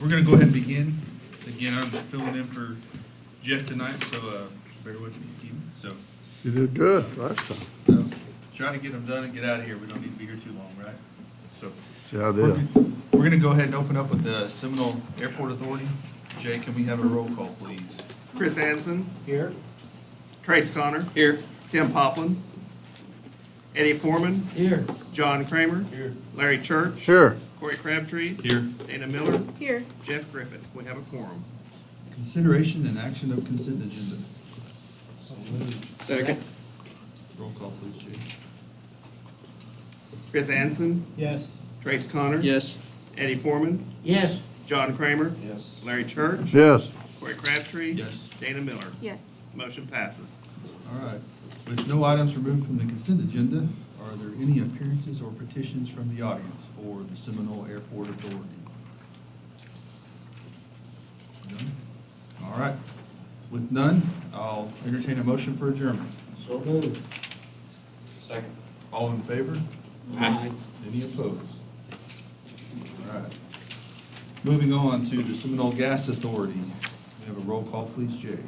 We're going to go ahead and begin. Again, I'm filling in for Jeff tonight, so bear with me, Keaton. So, You did good last time. try to get them done and get out of here. We don't need to be here too long, right? So, See how I did. we're going to go ahead and open up with the Seminole Airport Authority. Jay, can we have a roll call, please? Chris Anson, Here. Trace Connor. Here. Tim Poplin. Eddie Foreman. Here. John Kramer. Here. Larry Church. Here, Corey Crabtree. Here. Dana Miller. Here. Jeff Griffin. We have a quorum. Consideration and action of consent agenda. Second. Roll call, please, Jay. Chris Anson, Yes. Trace Connor. Yes. Eddie Foreman. Yes. John Kramer. Yes. Larry Church. yes, Corey Crabtree. Yes. Dana Miller. Yes. Motion passes. All right. With no items removed from the consent agenda, are there any appearances or petitions from the audience for the Seminole Airport Authority? None? All right. With none, I'll entertain a motion for adjournment. So moved. Second. All in favor? Aye. Any opposed? All right. Moving on to the Seminole Gas Authority. We have a roll call, please, Jay.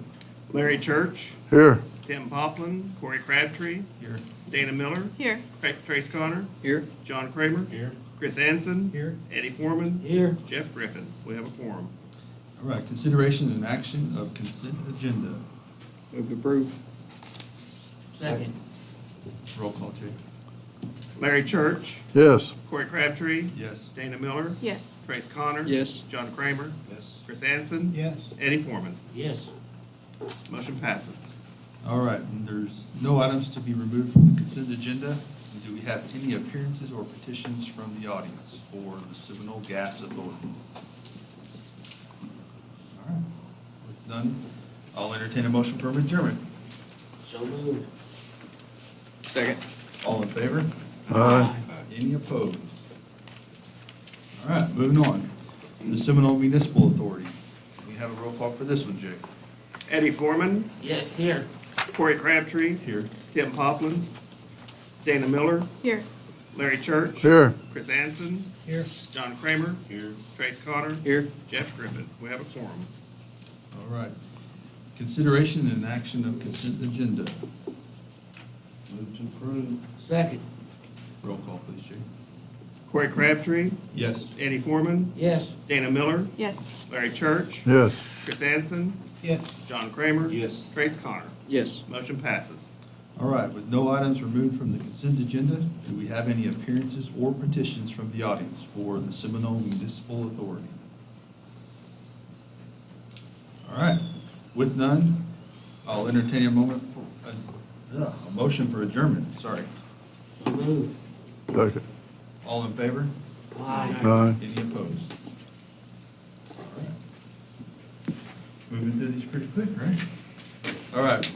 Larry Church. here, Tim Poplin. Corey Crabtree. Here. Dana Miller. Here. Trace Connor. Here. John Kramer. Here. Chris Anson. Here. Eddie Foreman. Here. Jeff Griffin. We have a quorum. All right. Consideration and action of consent agenda. Move to approve. Second. Roll call, Jay. Larry Church. yes, Corey Crabtree. Yes. Dana Miller. Yes. Trace Connor. Yes. John Kramer. Yes. Chris Anson. Yes. Eddie Foreman. Yes. Motion passes. All right, and there's no items to be removed from the consent agenda. And do we have any appearances or petitions from the audience for the Seminole Gas Authority? All right, with none, I'll entertain a motion for adjournment. So moved. Second. All in favor? aye, Any opposed? All right, moving on. The Seminole Municipal Authority. We have a roll call for this one, Jay. Eddie Foreman. Yes. Here. Corey Crabtree. Here. Tim Poplin. Dana Miller. Here. Larry Church. here, Chris Anson. Here. John Kramer. Here. Trace Connor. Here. Jeff Griffin. We have a quorum. All right. Consideration and action of consent agenda. Move to approve. Second. Roll call, please, Jay. Corey Crabtree. Yes. Eddie Foreman. Yes. Dana Miller. Yes. Larry Church. yes, Chris Anson. Yes. John Kramer. Yes. Trace Connor. Yes. Motion passes. All right, with no items removed from the consent agenda, do we have any appearances or petitions from the audience for the Seminole Municipal Authority? All right, with none, I'll entertain a motion for adjournment, sorry. So moved. second, All in favor? Aye. aye. Any opposed? All right. Moving through these pretty quick, right? All right.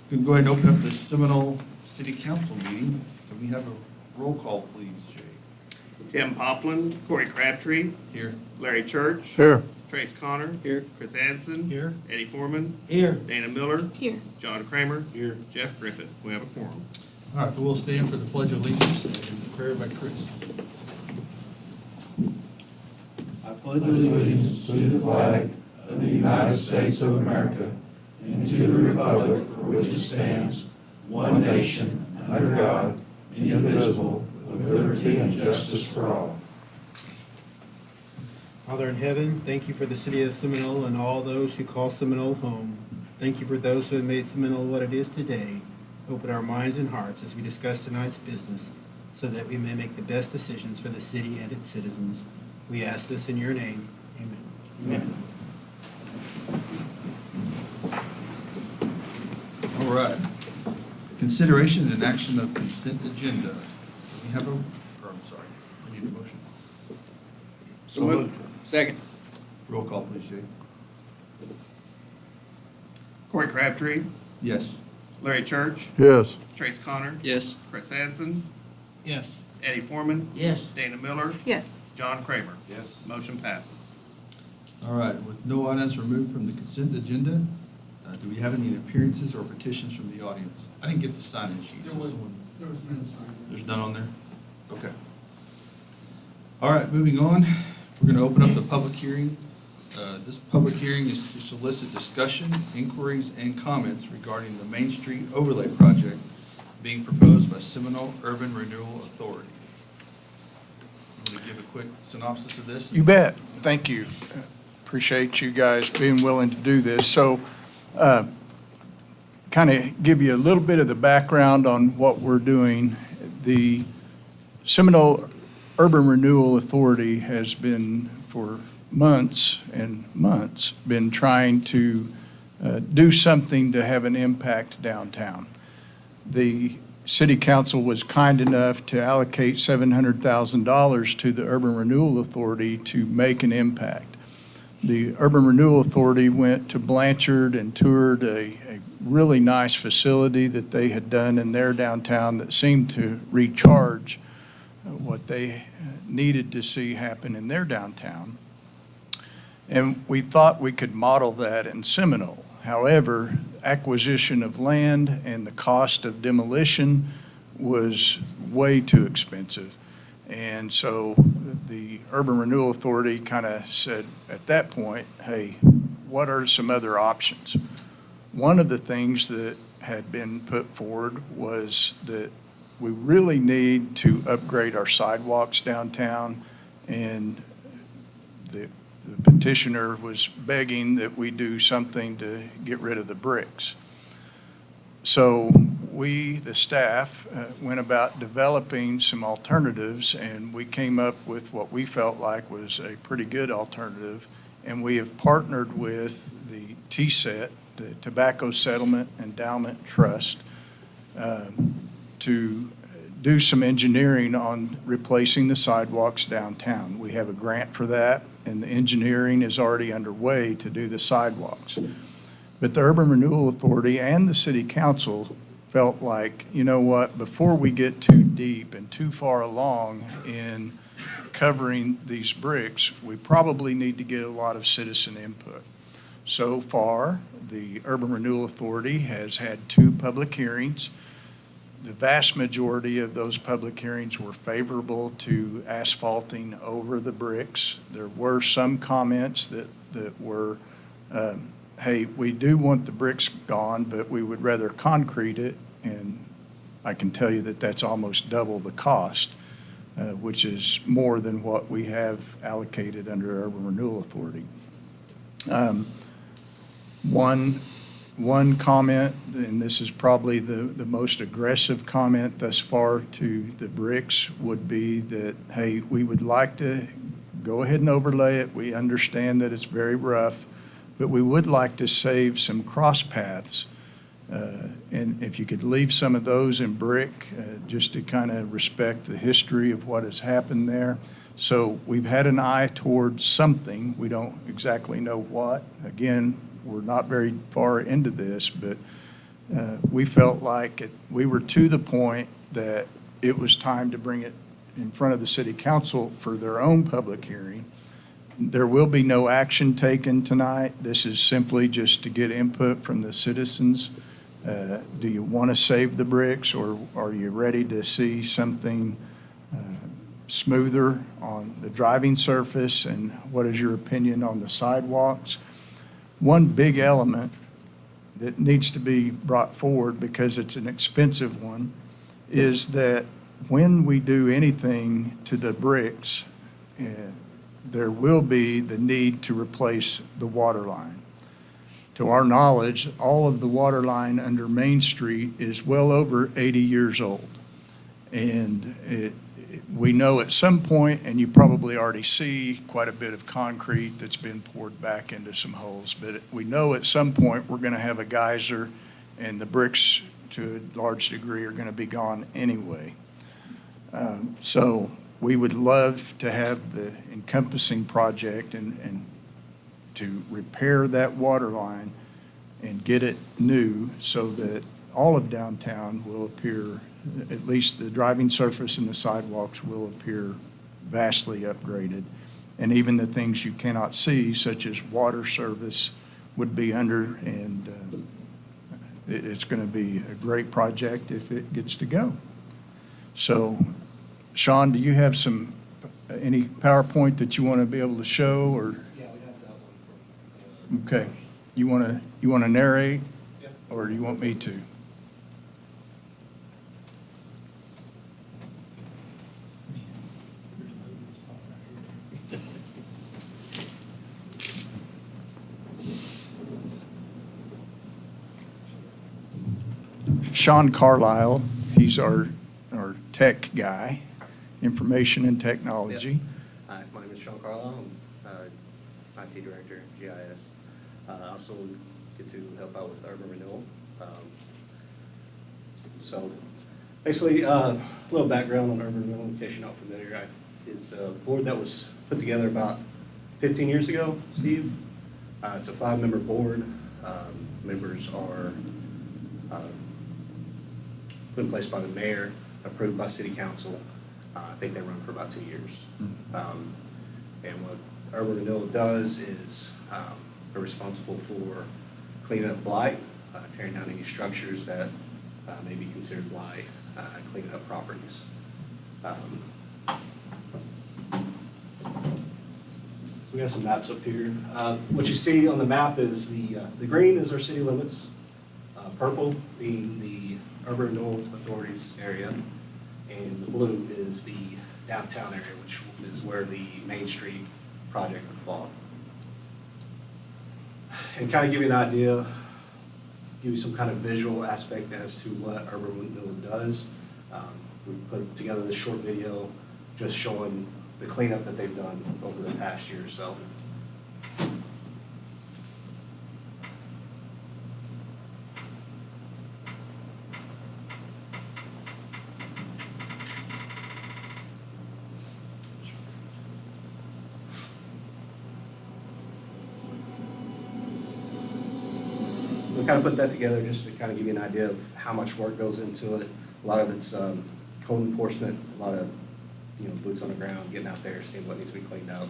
We can go ahead and open up the Seminole City Council meeting. Can we have a roll call, please, Jay? Tim Poplin. Corey Crabtree. Here. Larry Church. Here, Trace Connor. Here. Chris Anson. Here. Eddie Foreman. Here. Dana Miller. Here. John Kramer. Here. Jeff Griffin. We have a quorum. All right, we'll stand for the Pledge of Allegiance and prayer by Chris. I pledge allegiance to the flag of the United States of America and to the republic for which it stands, one nation, under God, indivisible, with liberty and justice for all. Father in heaven, thank you for the city of Seminole and all those who call Seminole home. Thank you for those who have made Seminole what it is today. Open our minds and hearts as we discuss tonight's business so that we may make the best decisions for the city and its citizens. We ask this in your name. Amen. Amen. All right. Consideration and action of consent agenda. Do we have I need a motion. So moved. Second. Roll call, please, Jay. Corey Crabtree. Yes. Larry Church. yes, Trace Connor. Yes. Chris Anson. Yes. Eddie Foreman. Yes. Dana Miller. Yes. John Kramer. Yes. Motion passes. All right, with no items removed from the consent agenda, do we have any appearances or petitions from the audience? I didn't get the sign-in sheet. There was none signed. There's none on there? Okay. All right, moving on. We're going to open up the public hearing. This public hearing is to solicit discussion, inquiries, and comments regarding the Main Street Overlay Project being proposed by Seminole Urban Renewal Authority. I'm going to give a quick synopsis of this. You bet. Thank you. Appreciate you guys being willing to do this. So, kind of give you a little bit of the background on what we're doing. The Seminole Urban Renewal Authority has been, for months and months, been trying to do something to have an impact downtown. The City Council was kind enough to allocate $700,000 to the Urban Renewal Authority to make an impact. The Urban Renewal Authority went to Blanchard and toured a really nice facility that they had done in their downtown that seemed to recharge what they needed to see happen in their downtown. And we thought we could model that in Seminole. However, acquisition of land and the cost of demolition was way too expensive. And so the Urban Renewal Authority kind of said at that point, hey, what are some other options? One of the things that had been put forward was that we really need to upgrade our sidewalks downtown, and the petitioner was begging that we do something to get rid of the bricks. So we, the staff, went about developing some alternatives, and we came up with what we felt like was a pretty good alternative. And we have partnered with the TSET, the Tobacco Settlement Endowment Trust, to do some engineering on replacing the sidewalks downtown. We have a grant for that, and the engineering is already underway to do the sidewalks. But the Urban Renewal Authority and the City Council felt like, you know what, before we get too deep and too far along in covering these bricks, we probably need to get a lot of citizen input. So far, the Urban Renewal Authority has had 2 public hearings. The vast majority of those public hearings were favorable to asphalting over the bricks. There were some comments that were, hey, we do want the bricks gone, but we would rather concrete it. And I can tell you that that's almost double the cost, which is more than what we have allocated under Urban Renewal Authority. One comment, and this is probably the most aggressive comment thus far to the bricks, would be that, hey, we would like to go ahead and overlay it. We understand that it's very rough, but we would like to save some cross paths. And if you could leave some of those in brick, just to kind of respect the history of what has happened there. So we've had an eye towards something. We don't exactly know what. Again, we're not very far into this, but we felt like we were to the point that it was time to bring it in front of the City Council for their own public hearing. There will be no action taken tonight. This is simply just to get input from the citizens. Do you want to save the bricks, or are you ready to see something smoother on the driving surface, and what is your opinion on the sidewalks? One big element that needs to be brought forward, because it's an expensive one, is that when we do anything to the bricks, there will be the need to replace the water line. To our knowledge, all of the water line under Main Street is well over 80 years old. And we know at some point, and you probably already see quite a bit of concrete that's been poured back into some holes, but we know at some point we're going to have a geyser, and the bricks to a large degree are going to be gone anyway. So we would love to have the encompassing project and to repair that water line and get it new so that all of downtown will appear, at least the driving surface and the sidewalks will appear vastly upgraded. And even the things you cannot see, such as water service, would be under, and it's going to be a great project if it gets to go. So, Sean, do you have some any PowerPoint that you want to be able to show, or? Yeah, we have that one. Okay. You want to narrate? Or do you want me to? Sean Carlisle, he's our tech guy, information and technology. Hi, my name is Sean Carlisle. I'm IT Director, GIS. I also get to help out with urban renewal. So basically, a little background on urban renewal, in case you're not familiar. Is a board that was put together about 15 years ago, Steve. It's a 5-member board. Members are put in place by the mayor, approved by city council. I think they run for about 2 years. And what urban renewal does is they're responsible for cleaning up blight, tearing down any structures that may be considered blight, cleaning up properties. We got some maps up here. What you see on the map is the green is our city limits, purple being the urban renewal authorities area, and the blue is the downtown area, which is where the Main Street project would fall. And kind of give you an idea, give you some kind of visual aspect as to what urban renewal does. We put together this short video just showing the cleanup that they've done over the past year or so. We kind of put that together just to kind of give you an idea of how much work goes into it. A lot of it's code enforcement, a lot of boots on the ground, getting out there, seeing what needs to be cleaned out,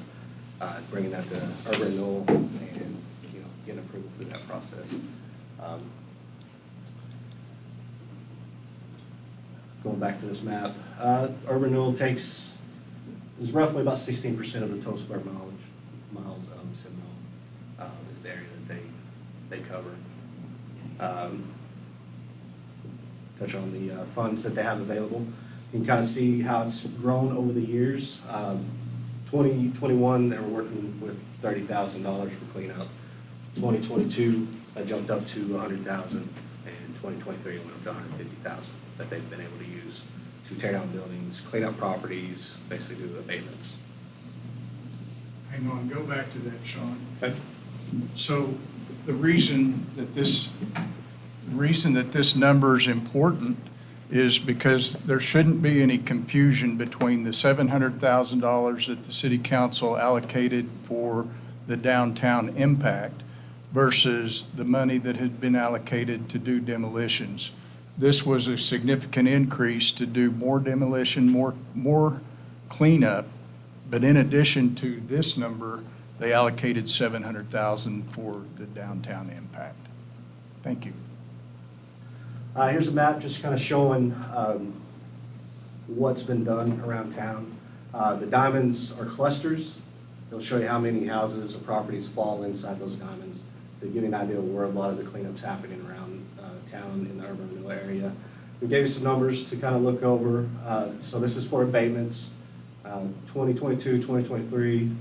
bringing that to urban renewal, and getting approval through that process. Going back to this map, urban renewal is roughly about 16% of the total square miles of Seminole is the area that they cover. Touch on the funds that they have available. You can kind of see how it's grown over the years. 2021, they were working with $30,000 for cleanup. 2022, that jumped up to $100,000, and 2023 went up to $150,000 that they've been able to use to tear down buildings, clean up properties, basically do abatements. Hang on, go back to that, Sean. Okay. So the reason that this number is important is because there shouldn't be any confusion between the $700,000 that the city council allocated for the downtown impact versus the money that had been allocated to do demolitions. This was a significant increase to do more demolition, more cleanup, but in addition to this number, they allocated $700,000 for the downtown impact. Thank you. Here's a map just kind of showing what's been done around town. The diamonds are clusters. They'll show you how many houses or properties fall inside those diamonds to give you an idea of where a lot of the cleanup's happening around town in the urban renewal area. We gave you some numbers to kind of look over. So this is for abatements. 2022, 2023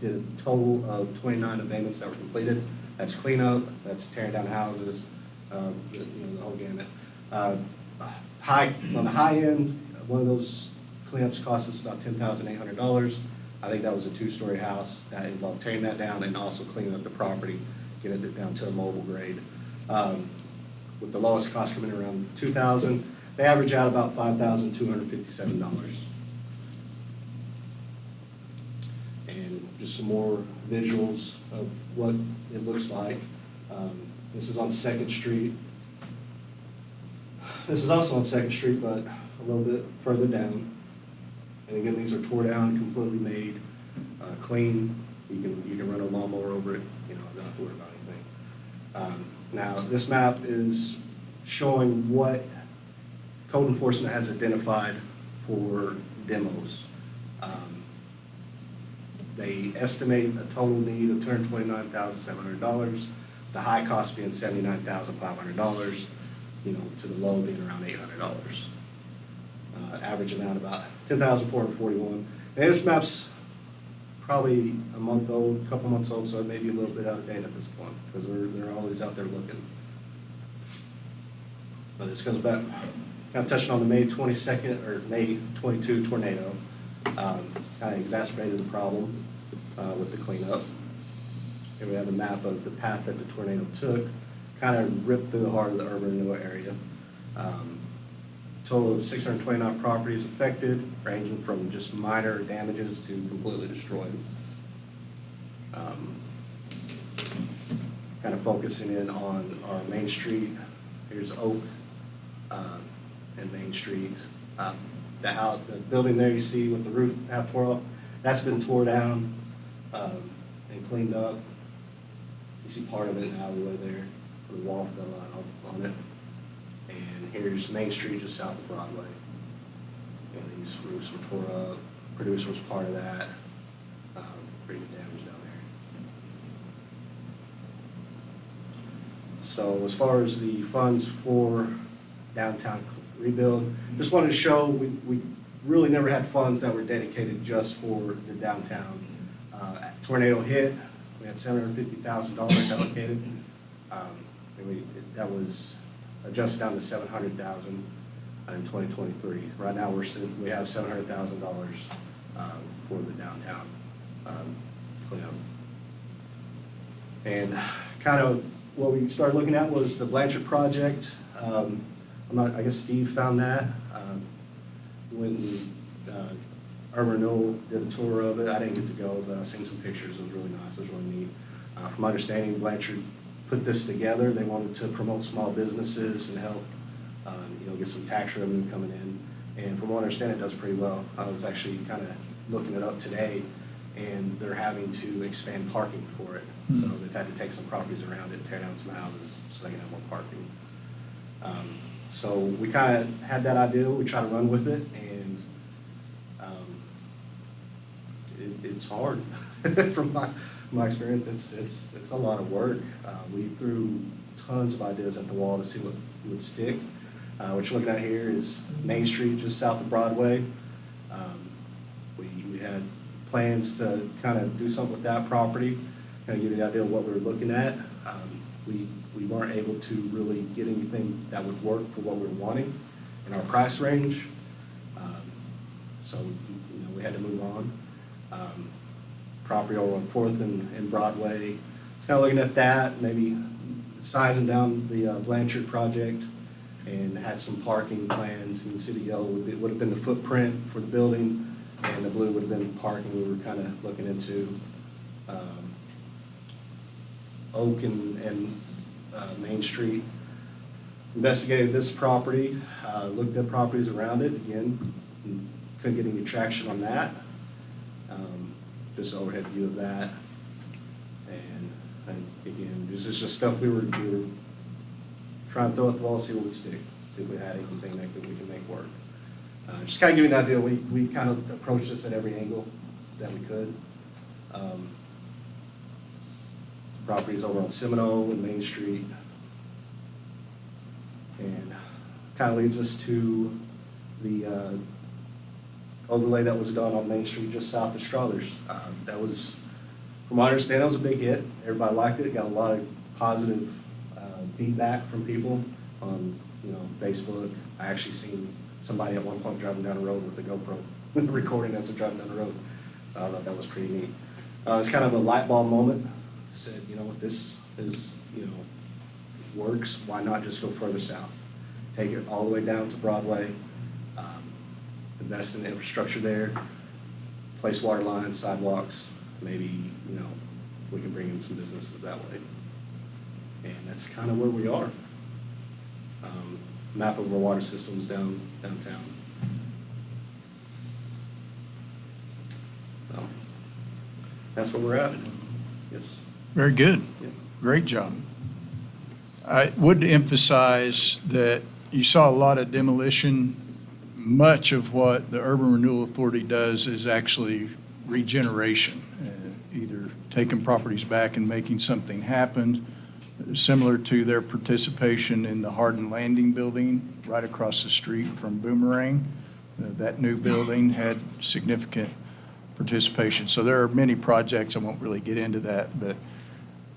did a total of 29 abatements that were completed. That's cleanup, that's tearing down houses, the whole gamut. On the high end, one of those cleanups cost us about $10,800. I think that was a 2-story house that involved tearing that down and also cleaning up the property, getting it down to a mobile grade. With the lowest cost coming around $2,000, they average out about $5,257. And just some more visuals of what it looks like. This is on 2nd Street. This is also on 2nd Street, but a little bit further down. And again, these are tore down, completely made, clean. You can run a lawnmower over it, you don't have to worry about anything. Now, this map is showing what code enforcement has identified for demos. They estimate a total need of $229,700, the high cost being $79,500, to the low being around $800. Averaging out about $10,441. And this map's probably a month old, a couple months old, so it may be a little bit out of date at this point, because they're always out there looking. But this goes back, kind of touching on the May 22nd, or May 22 tornado, kind of exacerbated the problem with the cleanup. Here we have a map of the path that the tornado took, kind of ripped through the heart of the urban renewal area. Total of 629 properties affected, ranging from just minor damages to completely destroyed. Kind of focusing in on our Main Street. Here's Oak and Main Street. The building there you see with the roof half tore off, that's been tore down and cleaned up. You see part of it in the alleyway there, the wall fell out on it. And here's Main Street just south of Broadway. And these roofs were tore up. Producer was part of that. Pretty good damage down there. So as far as the funds for downtown rebuild, just wanted to show we really never had funds that were dedicated just for the downtown. Tornado hit, we had $750,000 allocated. That was adjusted down to $700,000 in 2023. Right now we have $700,000 for the downtown cleanup. And kind of what we started looking at was the Blanchard project. I guess Steve found that when Urban Renewal did a tour of it. I didn't get to go, but I've seen some pictures. It was really nice. It was really neat. From my understanding, Blanchard put this together. They wanted to promote small businesses and help, get some tax revenue coming in. And from what I understand, it does pretty well. I was actually kind of looking it up today, and they're having to expand parking for it. So they've had to take some properties around it, tear down some houses so they can have more parking. So we kind of had that idea. We try to run with it, and it's hard. From my experience, it's a lot of work. We threw tons of ideas at the wall to see what would stick. What you're looking at here is Main Street, just south of Broadway. We had plans to kind of do something with that property, kind of give you the idea of what we were looking at. We weren't able to really get anything that would work for what we were wanting in our price range. So we had to move on. Property over on 4th and Broadway. It's kind of looking at that, maybe sizing down the Blanchard project, and had some parking planned. You can see the yellow would have been the footprint for the building, and the blue would have been parking. We were kind of looking into Oak and Main Street. Investigated this property, looked at properties around it. Again, couldn't get any traction on that. Just an overhead view of that. And again, this is just stuff we were trying to throw at the wall, see what would stick, see if we had anything that we can make work. Just kind of give you an idea, we kind of approached this at every angle that we could. Properties over on Seminole and Main Street. And kind of leads us to the overlay that was done on Main Street just south of Struthers. That was, from my understanding, that was a big hit. Everybody liked it. Got a lot of positive feedback from people on Facebook. I actually seen somebody at one point driving down the road with a GoPro recording as they're driving down the road. So I thought that was pretty neat. It's kind of a light bulb moment. I said, if this is works, why not just go further south? Take it all the way down to Broadway. Invest in the infrastructure there, place water lines, sidewalks, maybe, we can bring in some businesses that way. And that's kind of where we are. Map of our water systems downtown. So, that's where we're at. Yes. Very good. Yeah. Great job. I would emphasize that you saw a lot of demolition. Much of what the Urban Renewal Authority does is actually regeneration, either taking properties back and making something happen, similar to their participation in the Hardin Landing building right across the street from Boomerang. That new building had significant participation. So there are many projects. I won't really get into that, but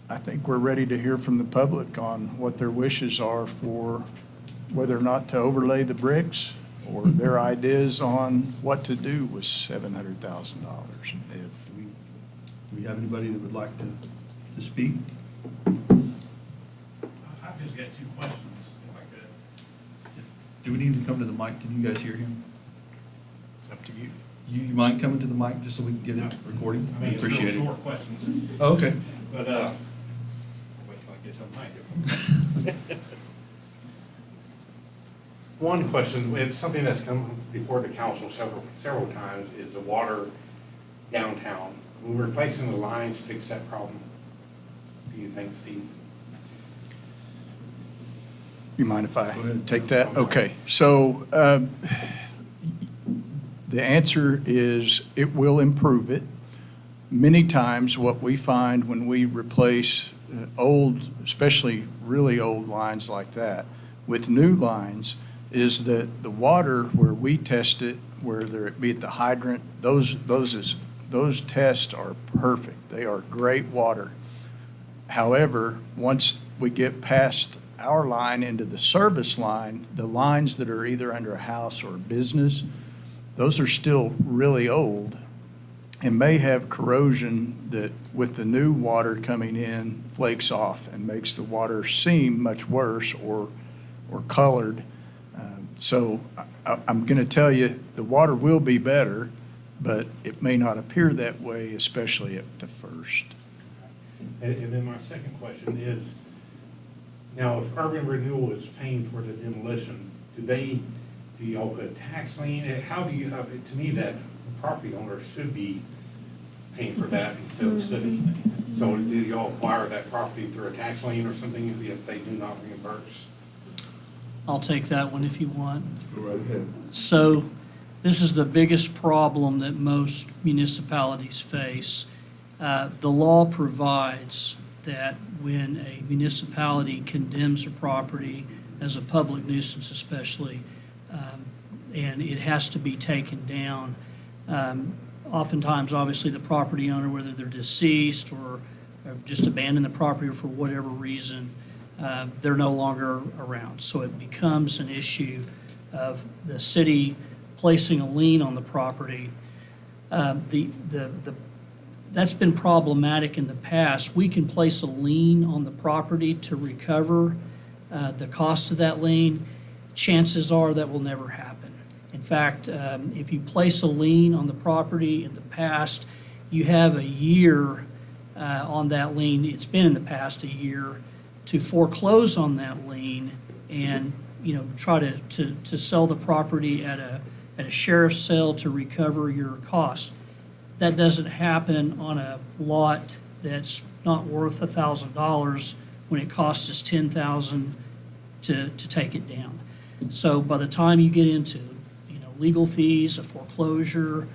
I think we're ready to hear from the public on what their wishes are for whether or not to overlay the bricks or their ideas on what to do with $700,000. Do we have anybody that would like to speak? I've just got 2 questions, if I could. Do we need to come to the mic? Can you guys hear him? It's up to you. You mind coming to the mic just so we can get it recording? I mean, it's real Appreciate it. short questions, Oh, okay. but, wait till I get to the mic. One question, it's something that's come before the council several times, is the water downtown. Will replacing the lines fix that problem? Do you think, Steve? You mind if I Go ahead. take that? I'm sorry. Okay, so the answer is it will improve it. Many times what we find when we replace old, especially really old lines like that, with new lines, is that the water where we test it, whether it be at the hydrant, those tests are perfect. They are great water. However, once we get past our line into the service line, the lines that are either under a house or a business, those are still really old and may have corrosion that with the new water coming in flakes off and makes the water seem much worse or colored. So I'm going to tell you, the water will be better, but it may not appear that way, especially at the first. And then my second question is, now if Urban Renewal is paying for the demolition, do y'all put a tax lien? How do you have, to me, that property owner should be paying for that instead of the city. So do y'all acquire that property through a tax lien or something if they do not reimburse? I'll take that one if you want. Go right ahead. So this is the biggest problem that most municipalities face. The law provides that when a municipality condemns a property as a public nuisance especially, and it has to be taken down, oftentimes, obviously, the property owner, whether they're deceased or have just abandoned the property or for whatever reason, they're no longer around. So it becomes an issue of the city placing a lien on the property. That's been problematic in the past. We can place a lien on the property to recover the cost of that lien. Chances are that will never happen. In fact, if you place a lien on the property in the past, you have a year on that lien. It's been in the past a year to foreclose on that lien and, try to sell the property at a sheriff's sale to recover your cost. That doesn't happen on a lot that's not worth $1,000 when it costs us $10,000 to take it down. So by the time you get into, legal fees, a foreclosure,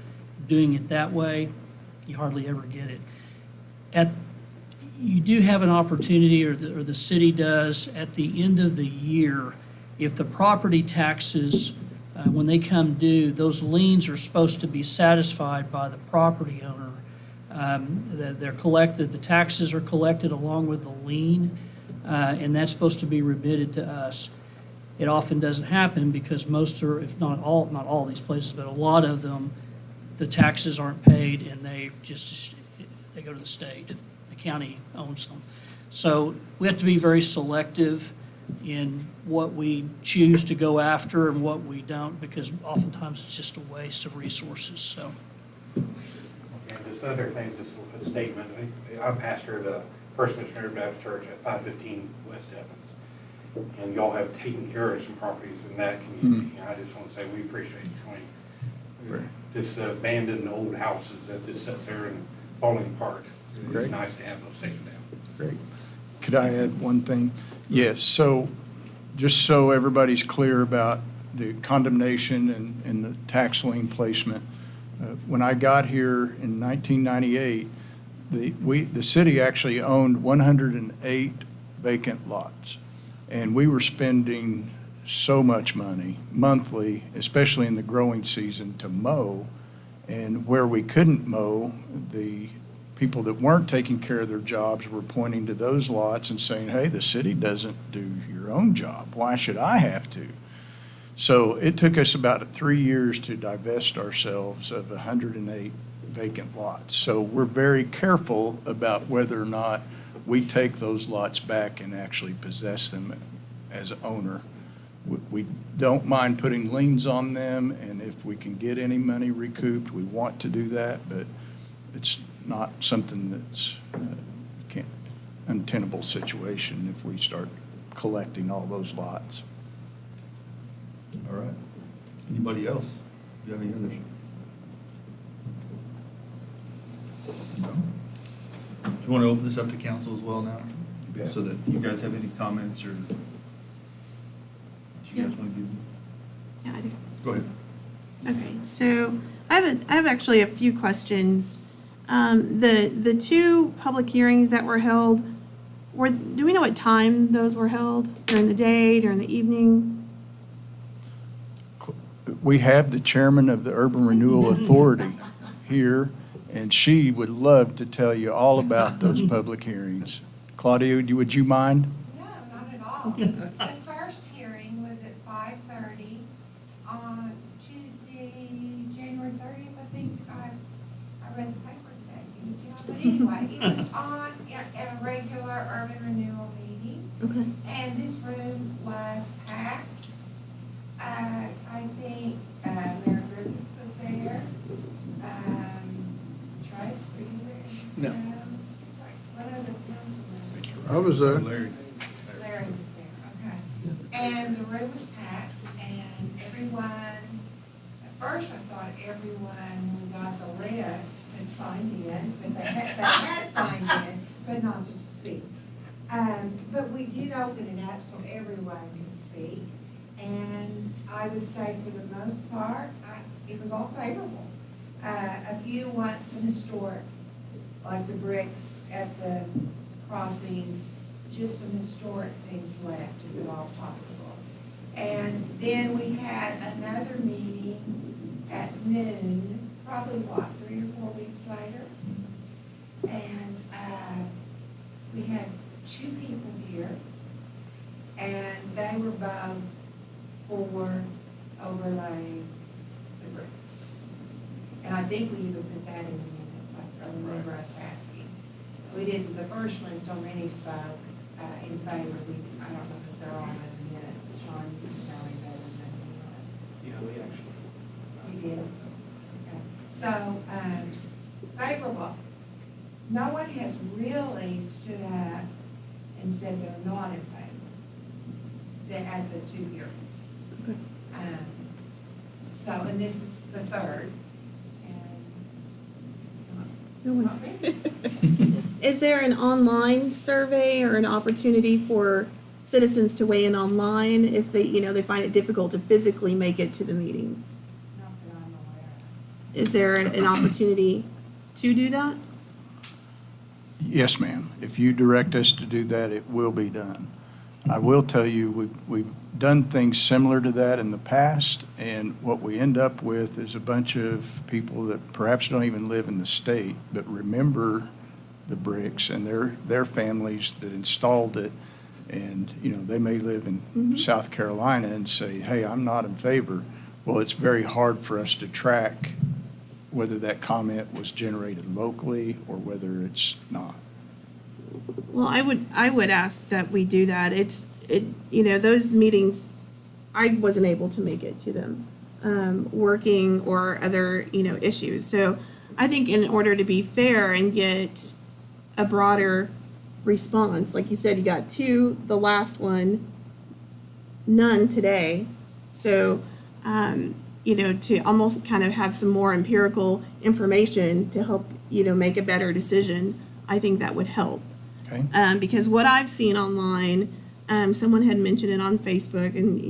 doing it that way, you hardly ever get it. You do have an opportunity, or the city does, at the end of the year, if the property taxes, when they come due, those liens are supposed to be satisfied by the property owner. They're collected, the taxes are collected along with the lien, and that's supposed to be remitted to us. It often doesn't happen because most are, if not all these places, but a lot of them, the taxes aren't paid and they go to the state. The county owns them. So we have to be very selective in what we choose to go after and what we don't, because oftentimes it's just a waste of resources, so. And this other thing, just a statement, I pastor the First Missionary Baptist Church at 515 West Evans. And y'all have taken care of some properties in that community. I just want to say we appreciate you. Just abandoned old houses that just sits there and falling apart. Great. It's nice to have those taken down. Great. Could I add one thing? Yes, so just so everybody's clear about the condemnation and the tax lien placement, When I got here in 1998, the city actually owned 108 vacant lots. And we were spending so much money monthly, especially in the growing season, to mow. And where we couldn't mow, the people that weren't taking care of their jobs were pointing to those lots and saying, hey, the city doesn't do your own job. Why should I have to? So it took us about 3 years to divest ourselves of 108 vacant lots. So we're very careful about whether or not we take those lots back and actually possess them as owner. We don't mind putting liens on them, and if we can get any money recouped, we want to do that, but it's not something that's untenable situation if we start collecting all those lots. All right. Anybody else? Do you have any others? No? Do you want to open this up to council as well now? Yeah. So that you guys have any comments or that you guys want to give? Yeah, I do. Go ahead. Okay, so I have actually a few questions. The two public hearings that were held, do we know what time those were held? During the day, during the evening? We have the chairman of the Urban Renewal Authority here, and she would love to tell you all about those public hearings. Claudia, would you mind? No, not at all. The first hearing was at 5:30 on Tuesday, January 30th, I think. I read the paper today, didn't you? But anyway, it was on at a regular urban renewal meeting. Okay. And this room was packed. I think Mayor Griffith was there. Trace, were you there? No. What other councilman? I was there. Larry. Larry was there, okay. And the room was packed, and everyone, at first I thought everyone, when we got the list, had signed in, but they had signed in, but not to speak. But we did open it up so everyone could speak, and I would say for the most part, it was all favorable. A few want some historic, like the bricks at the crossings, just some historic things left, if at all possible. And then we had another meeting at noon, probably 3 or 4 weeks later. And we had 2 people here, and they were both for overlaying the bricks. And I think we even put that in the minutes, I remember us asking. We didn't, the first one, so many spoke in favor. I don't know if they're all in the minutes. Sean, you can probably better than me. Yeah, we actually. We did? Okay. So, favorable. No one has really stood up and said they're not in favor at the 2 hearings. Okay. So, and this is the third. No one. Is there an online survey or an opportunity for citizens to weigh in online if they, they find it difficult to physically make it to the meetings? Not that I'm aware of. Is there an opportunity to do that? Yes, ma'am. If you direct us to do that, it will be done. I will tell you, we've done things similar to that in the past, and what we end up with is a bunch of people that perhaps don't even live in the state, but remember the bricks and their families that installed it. And, they may live in South Carolina and say, hey, I'm not in favor. Well, it's very hard for us to track whether that comment was generated locally or whether it's not. Well, I would ask that we do that. Those meetings, I wasn't able to make it to them, working or other, issues. So I think in order to be fair and get a broader response, like you said, you got 2, the last one, none today. So, to almost kind of have some more empirical information to help, make a better decision, I think that would help. Okay? Because what I've seen online, someone had mentioned it on Facebook, and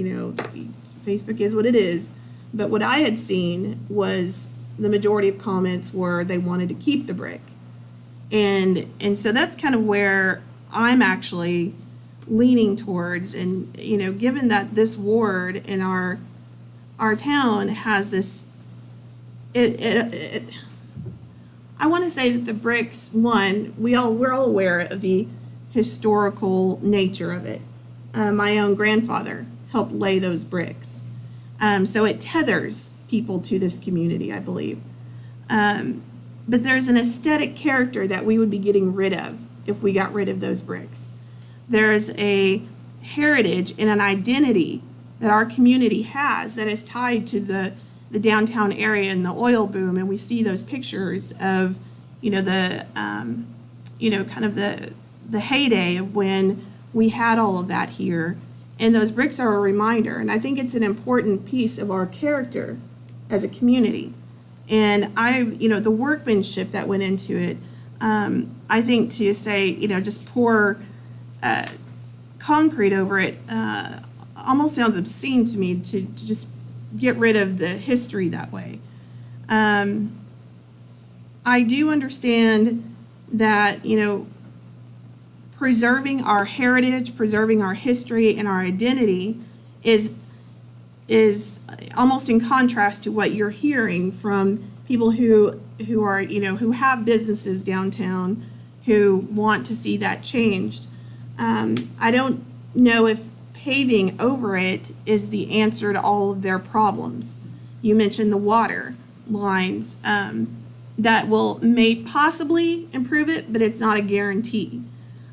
Facebook is what it is. But what I had seen was the majority of comments were they wanted to keep the brick. And so that's kind of where I'm actually leaning towards. And, you know, given that this ward in our town has this, I want to say that the bricks, one, we're all aware of the historical nature of it. My own grandfather helped lay those bricks. So it tethers people to this community, I believe. But there's an aesthetic character that we would be getting rid of if we got rid of those bricks. There's a heritage and an identity that our community has that is tied to the downtown area and the oil boom. And we see those pictures of, you know, kind of the heyday of when we had all of that here. And those bricks are a reminder. And I think it's an important piece of our character as a community. And the workmanship that went into it, I think to say, you know, just pour concrete over it almost sounds obscene to me to just get rid of the history that way. I do understand that, you know, preserving our heritage, preserving our history and our identity is almost in contrast to what you're hearing from people who are, you know, who have businesses downtown who want to see that changed. I don't know if paving over it is the answer to all of their problems. You mentioned the water lines. That may possibly improve it, but it's not a guarantee.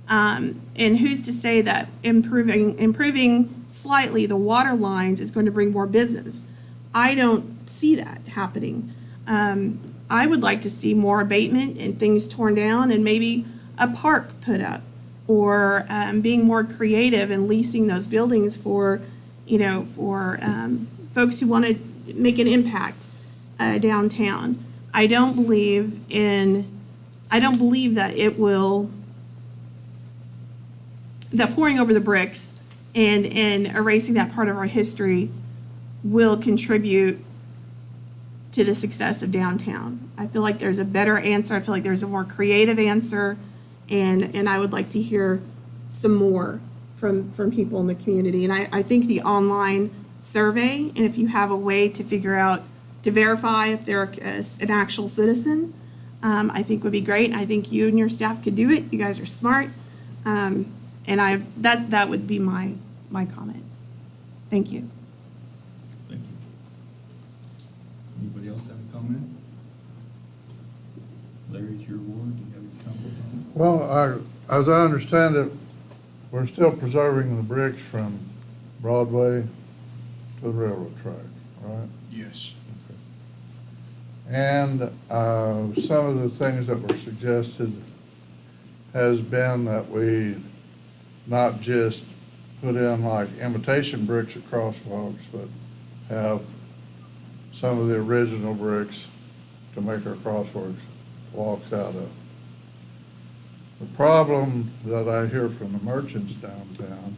And who's to say that improving slightly the water lines is going to bring more business? I don't see that happening. I would like to see more abatement and things torn down and maybe a park put up, or being more creative and leasing those buildings for folks who want to make an impact downtown. I don't believe that that pouring over the bricks and erasing that part of our history will contribute to the success of downtown. I feel like there's a better answer. I feel like there's a more creative answer, and I would like to hear some more from people in the community. And I think the online survey, and if you have a way to figure out, to verify if they're an actual citizen, I think would be great. I think you and your staff could do it. You guys are smart. And that would be my comment. Thank you. Thank you. Anybody else have a comment? Larry, it's your ward. Do you have any comments on it? Well, as I understand it, we're still preserving the bricks from Broadway to the railroad track, right? Yes. And some of the things that were suggested has been that we not just put in like imitation bricks at crosswalks, but have some of the original bricks to make our crosswalks out of. The problem that I hear from the merchants downtown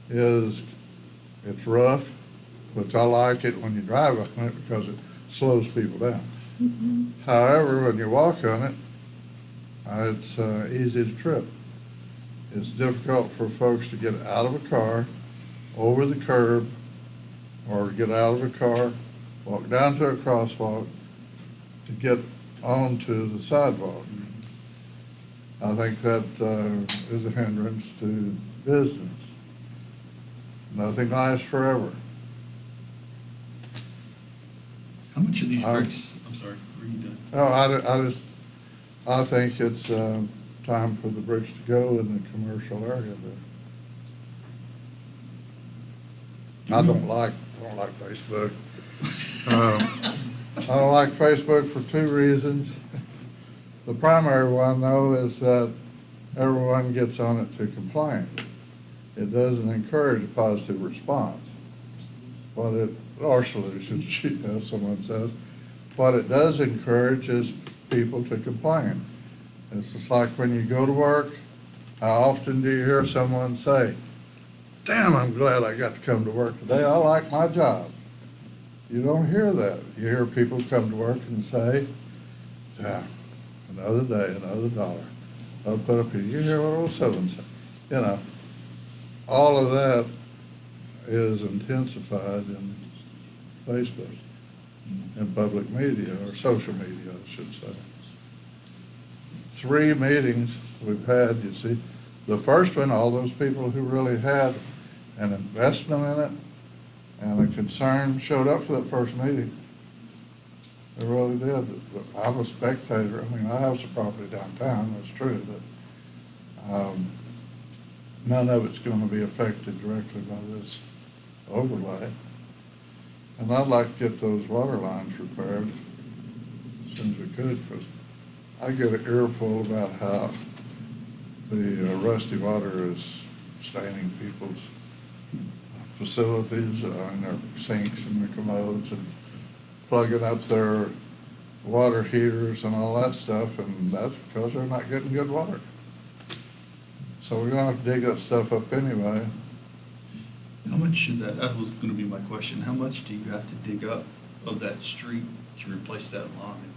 is it's rough, which I like it when you drive on it because it slows people down. Mm-hmm. However, when you walk on it, it's easy to trip. It's difficult for folks to get out of a car, over the curb, or get out of a car, walk down to a crosswalk to get onto the sidewalk. I think that is a hindrance to business. Nothing lasts forever. How much of these bricks, I'm sorry, were you done? No, I think it's time for the bricks to go in the commercial area there. I don't like Facebook. I don't like Facebook for two reasons. The primary one, though, is that everyone gets on it to complain. It doesn't encourage a positive response. Or solutions, as someone says. What it does encourage is people to complain. It's just like when you go to work, how often do you hear someone say, "Damn, I'm glad I got to come to work today. I like my job." You don't hear that. You hear people come to work and say, yeah, another day, another dollar. I'll put up here, you hear what old so-and-so, you know. All of that is intensified in Facebook, in public media, or social media, I should say. 3 meetings we've had, you see. The first one, all those people who really had an investment in it and a concern showed up for that first meeting. They really did. I'm a spectator. I mean, I have some property downtown, that's true, but none of it's going to be affected directly by this overlay. And I'd like to get those water lines repaired as soon as we could, because I get an earful about how the rusty water is staining people's facilities, in their sinks and their commodes, and plugging up their water heaters and all that stuff, and that's because they're not getting good water. So we're gonna have to dig that stuff up anyway. How much should that was gonna be my question, how much do you have to dig up of that street to replace that line?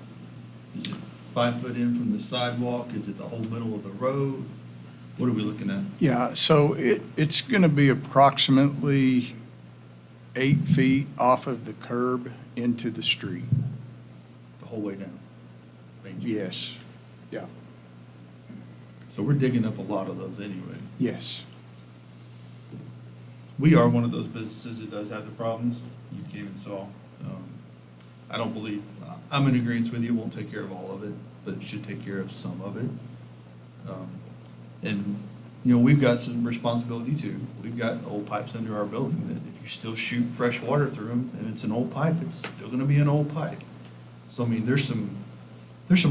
Is it 5 foot in from the sidewalk, is it the whole middle of the road? What are we looking at? Yeah, so it's going to be approximately 8 feet off of the curb into the street. The whole way down? Main Street? Yes, yeah, So we're digging up a lot of those anyway. yes. We are one of those businesses that does have the problems. You came and saw. I don't believe, I'm in agreement with you, it won't take care of all of it, but it should take care of some of it. And, you know, we've got some responsibility too. We've got old pipes under our building that if you still shoot fresh water through them and it's an old pipe, it's still gonna be an old pipe. So, I mean, there's some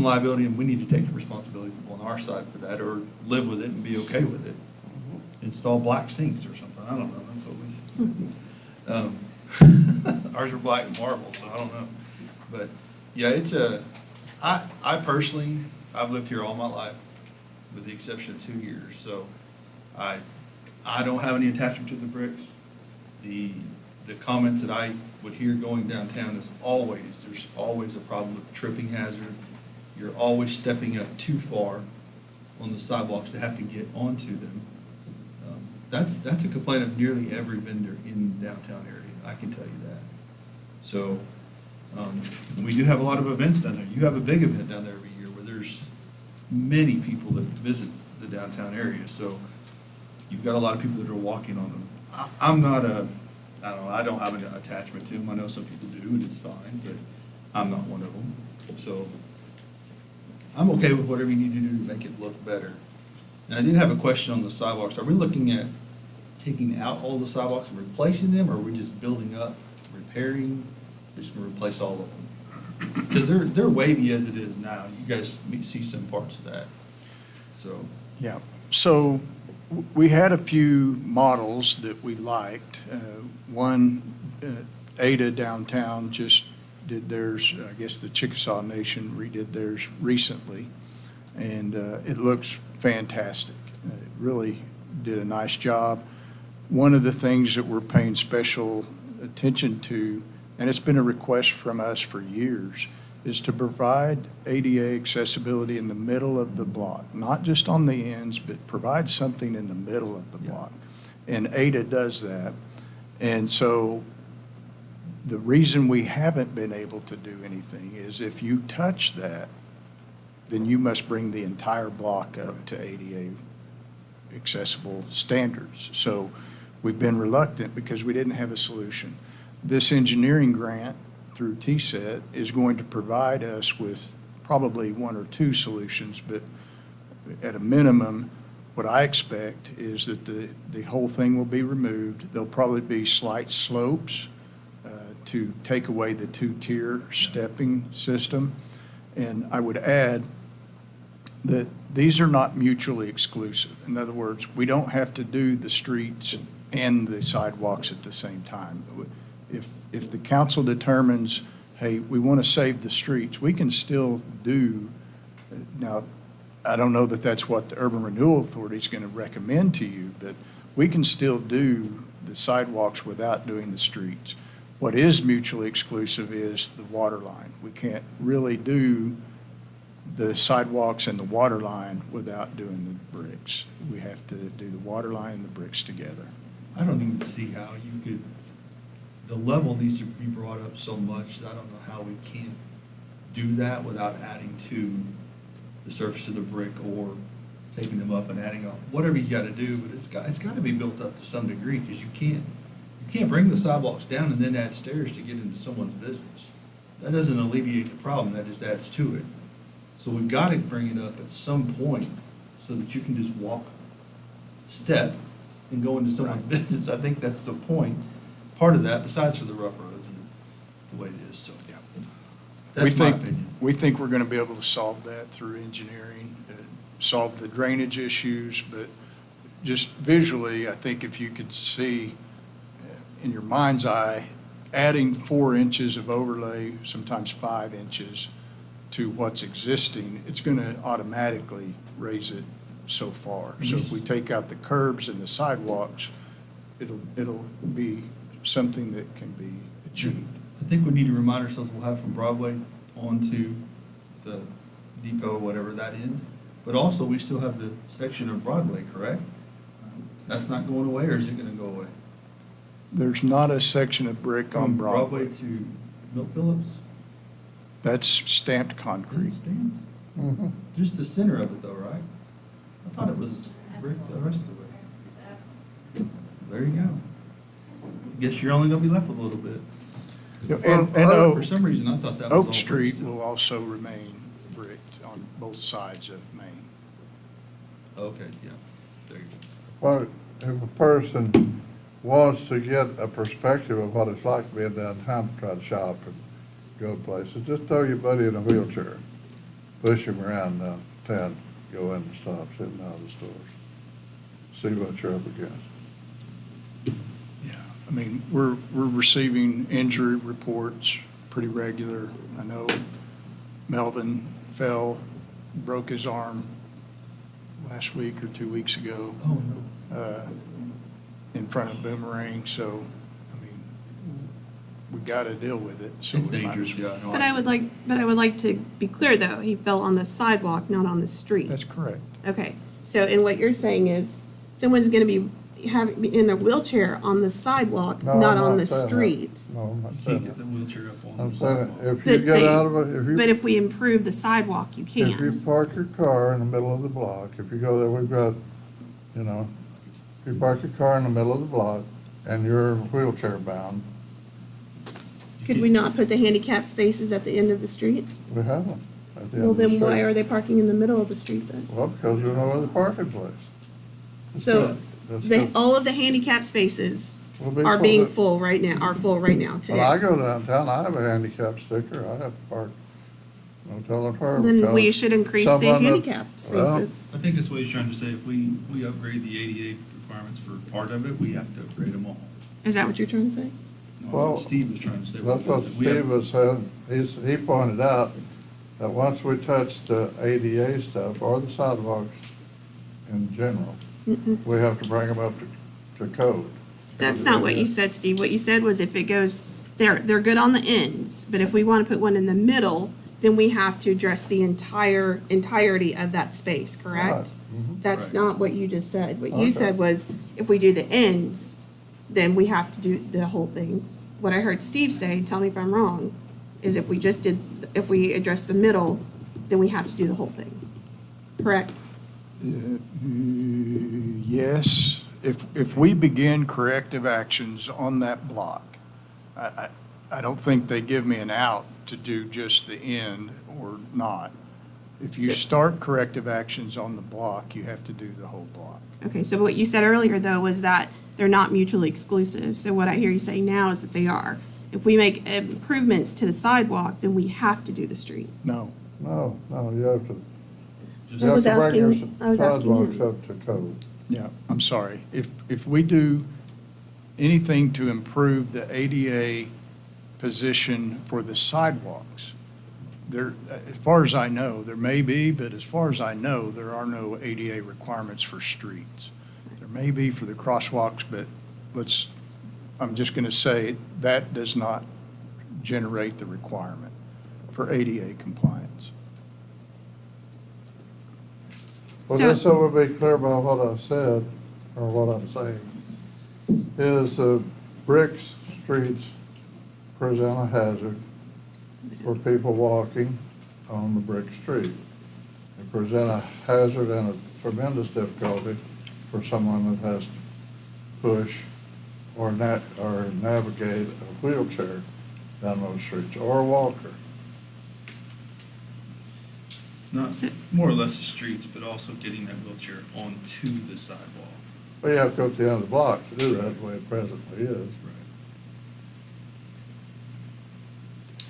liability and we need to take the responsibility on our side for that or live with it and be okay with it. Install black sinks or something, I don't know, that's what we should. Ours are black marble, so I don't know. But, yeah, I personally, I've lived here all my life, with the exception of 2 years, so I don't have any attachment to the bricks. The comments that I would hear going downtown is there's always a problem with the tripping hazard. You're always stepping up too far on the sidewalks to have to get onto them. That's a complaint of nearly every vendor in the downtown area, I can tell you that. So, we do have a lot of events down there. You have a big event down there every year where there's many people that visit the downtown area, so you've got a lot of people that are walking on them. I'm not I don't have an attachment to them. I know some people do, and it's fine, but I'm not one of them. So I'm okay with whatever you need to do to make it look better. And I did have a question on the sidewalks. Are we looking at taking out all the sidewalks and replacing them, or are we just building up, repairing, just gonna replace all of them? Because they're wavy as it is now. You guys see some parts of that, so. Yeah, so we had a few models that we liked. One, Ada downtown just did theirs, I guess the Chickasaw Nation redid theirs recently, and it looks fantastic. It really did a nice job. One of the things that we're paying special attention to, and it's been a request from us for years, is to provide ADA accessibility in the middle of the block, not just on the ends, but provide something in the middle of the block. And Ada does that. And so the reason we haven't been able to do anything is if you touch that, then you must bring the entire block up to ADA accessible standards. So we've been reluctant because we didn't have a solution. This engineering grant through TSET is going to provide us with probably 1 or 2 solutions, but at a minimum, what I expect is that the whole thing will be removed. There'll probably be slight slopes to take away the 2-tier stepping system. And I would add that these are not mutually exclusive. In other words, we don't have to do the streets and the sidewalks at the same time. If the council determines, hey, we want to save the streets, we can still do, now, I don't know that that's what the Urban Renewal Authority is going to recommend to you, but we can still do the sidewalks without doing the streets. What is mutually exclusive is the water line. We can't really do the sidewalks and the water line without doing the bricks. We have to do the water line and the bricks together. I don't even see how you could, the level needs to be brought up so much that I don't know how we can't do that without adding to the surface of the brick or taking them up and adding up, whatever you gotta do, but it's got to be built up to some degree, because you can't bring the sidewalks down and then add stairs to get into someone's business. That doesn't alleviate the problem, that just adds to it. So we've got to bring it up at some point so that you can just walk, step, and go into someone's business. I think that's the point, part of that, besides for the rough roads and the way it is, so, yeah. That's my opinion. We think we're going to be able to solve that through engineering, solve the drainage issues, but just visually, I think if you could see in your mind's eye, adding 4 inches of overlay, sometimes 5 inches, to what's existing, it's going to automatically raise it so far. So if we take out the curbs and the sidewalks, it'll be something that can be achieved. I think we need to remind ourselves we'll have from Broadway onto the depot, or whatever that end, but also we still have the section of Broadway, correct? That's not going away, or is it going to go away? There's not a section of brick on From Broadway. to Milt Phillips? That's stamped Is concrete. it stands? Mhm. Just the center of it though, right? I thought it was brick the rest of it. There you go. Guess you're only gonna be left with a little bit. And For some reason, I thought that was all Oak brick Street still. will also remain bricked on both sides of Main. Okay, yeah, there you Well, if a person wants to get a perspective of what it's like being downtown to try to shop and go places, just throw your buddy in a wheelchair, push him around downtown, go in and stop, sitting out of the stores, see what you're up against. Yeah, I mean, we're receiving injury reports pretty regular. I know Melvin fell, broke his arm last week or 2 weeks ago. go. Oh, In front of Boomerang, so, I mean, we gotta deal with it. So It's we might dangerous, as well. yeah. no, But I would like to be clear, though, he fell on the sidewalk, not on the street. That's correct. Okay, so, and what you're saying is, someone's gonna be in their wheelchair on the sidewalk, No, I'm not on the saying that. street. No, I'm not You can't saying get the that. wheelchair up on I'm the saying, sidewalk. if you But get they- out of it, But if we improve the sidewalk, you if you can. park your car in the middle of the block, if you go there, we've got, you know, if you park your car in the middle of the block and you're wheelchair bound, Could we not put the handicap spaces at the end of the street? we have them at the end Well, of the then why street. are they parking in the middle of the street then? Well, because there's no other parking place. So, That's all of the handicap spaces Will be are full. being full right now, When I today. go downtown, I have a handicap sticker, I have to park, no telling where. Then we because should increase the someone that- handicap well, spaces. I think that's what he's trying to say. If we upgrade the ADA requirements for part of it, we have to upgrade them all. Is that what you're trying to say? No, Well, Steve was trying to say. That's what we have- Steve was saying, he pointed out that once we touch the ADA stuff, or the sidewalks in general, we have to bring them up to code. That's not what you said, Steve. What you said was if it goes, they're good on the ends, but if we want to put one in the middle, then we have to address the entirety of that space, correct? Right. Mhm. That's Right. not what you just said. What you Okay. said was, if we do the ends, then we have to do the whole thing. What I heard Steve say, tell me if I'm wrong, is if we address the middle, then we have to do the whole thing. Correct? Yes, if we begin corrective actions on that block, I don't think they give me an out to do just the end or not. If you So- start corrective actions on the block, you have to do the whole block. Okay, so what you said earlier, though, was that they're not mutually exclusive. So what I hear you saying now is that they are. If we make improvements to the sidewalk, then we have to do the street. No, No, you have to, Just- you I have was to bring your asking- I was asking him. sidewalks up to code. yeah, I'm sorry. If we do anything to improve the ADA position for the sidewalks, there, as far as I know, there may be, but as far as I know, there are no ADA requirements for streets. There may be for the crosswalks, but let's I'm just going to say that does not generate the requirement for ADA compliance. Well, So- just so we'll be clear about what I said, or what I'm saying, is brick streets present a hazard for people walking on the brick street. They present a hazard and a tremendous difficulty for someone that has to push or navigate a wheelchair down those streets, or a walker. Not So- more or less the streets, but also getting that wheelchair onto the sidewalk. Well, you have to go to the end of the block to do that, the way it presently is.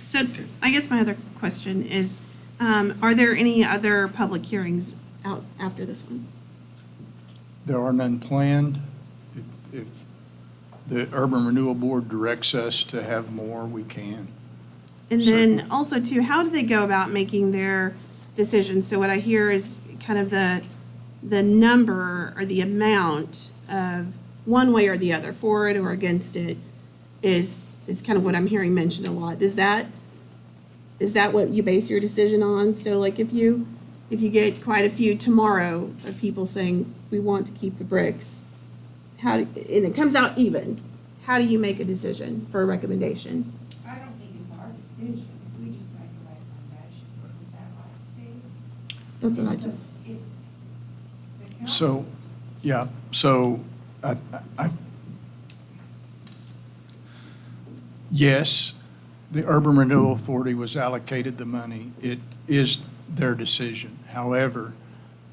So I guess my other question is, are there any other public hearings out after this one? There are none planned. If the Urban Renewal Board directs us to have more, we can. And then also too, how do they go about making their decisions? So what I hear is kind of the number or the amount of one way or the other, for it or against it, is kind of what I'm hearing mentioned a lot. Is that what you base your decision on? So like if you get quite a few tomorrow of people saying, we want to keep the bricks, and it comes out even, how do you make a decision for a recommendation? I don't think it's our decision, we just make a recommendation, isn't that right, Steve? That's what I It's the- just, It's the council's So, yeah, so, yes, the Urban Renewal Authority was allocated the money. It is their decision. However,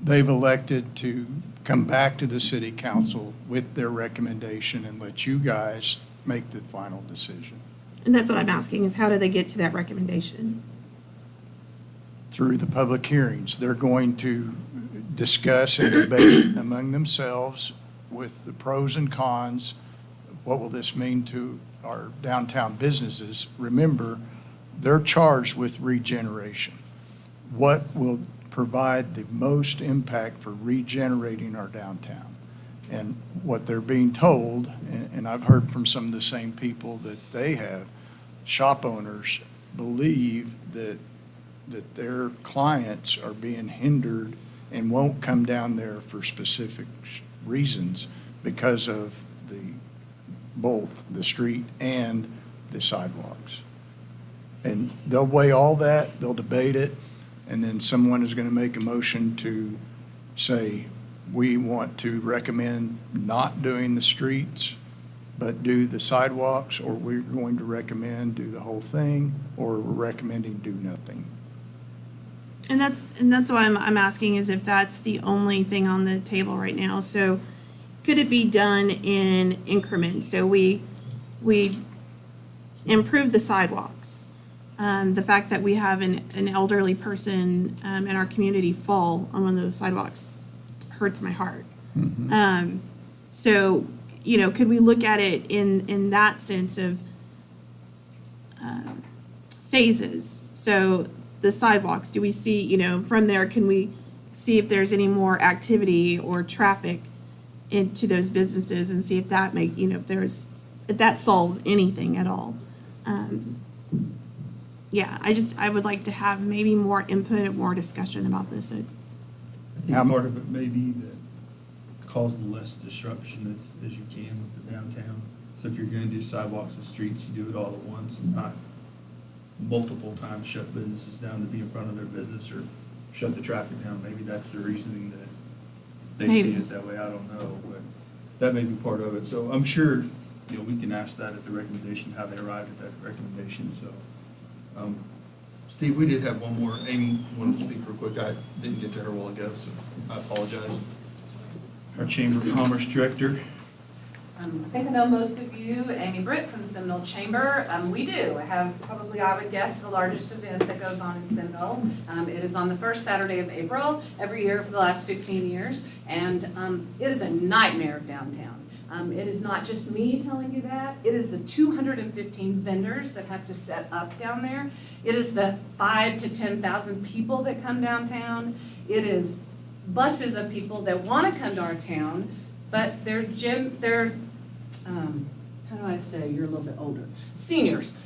they've elected to come back to the city council with their recommendation and let you guys make the final decision and that's what I'm asking, is how do they get to that recommendation? through the public hearings. They're going to discuss and debate among themselves with the pros and cons. What will this mean to our downtown businesses? Remember, they're charged with regeneration. What will provide the most impact for regenerating our downtown? And what they're being told, and I've heard from some of the same people that they have, shop owners believe that their clients are being hindered and won't come down there for specific reasons because of both the street and the sidewalks. And they'll weigh all that, they'll debate it, and then someone is going to make a motion to say, we want to recommend not doing the streets, but do the sidewalks, or we're going to recommend do the whole thing, or we're recommending do nothing. And that's why I'm asking, is if that's the only thing on the table right now. So could it be done in increments? So we improve the sidewalks. The fact that we have an elderly person in our community fall on one of those sidewalks hurts my heart. So, could we look at it in that sense of phases? So the sidewalks, do we see, from there, can we see if there's any more activity or traffic into those businesses and see if that if that solves anything at all? Yeah, I would like to have maybe more input and more discussion about this. I think part of it may be that cause less disruption as you can with the downtown. So if you're gonna do sidewalks and streets, you do it all at once and not multiple times shut businesses down to be in front of their business or shut the traffic down. Maybe that's the reasoning that they see Maybe. it that way, I don't know, but that may be part of it. So I'm sure, we can ask that at the recommendation, how they arrived at that recommendation, so. Steve, we did have one more. Amy wanted to speak real quick. I didn't get to her a while ago, so I apologize. Our Chamber of Commerce Director. I think I know most of you, Amy Britt from the Seminole Chamber. We do have probably, I would guess, the largest event that goes on in Seminole. It is on the first Saturday of April every year for the last 15 years, and it is a nightmare downtown. It is not just me telling you that. It is the 215 vendors that have to set up down there. It is the 5,000 to 10,000 people that come downtown. It is buses of people that want to come to our town, but their how do I say, you're a little bit older, seniors.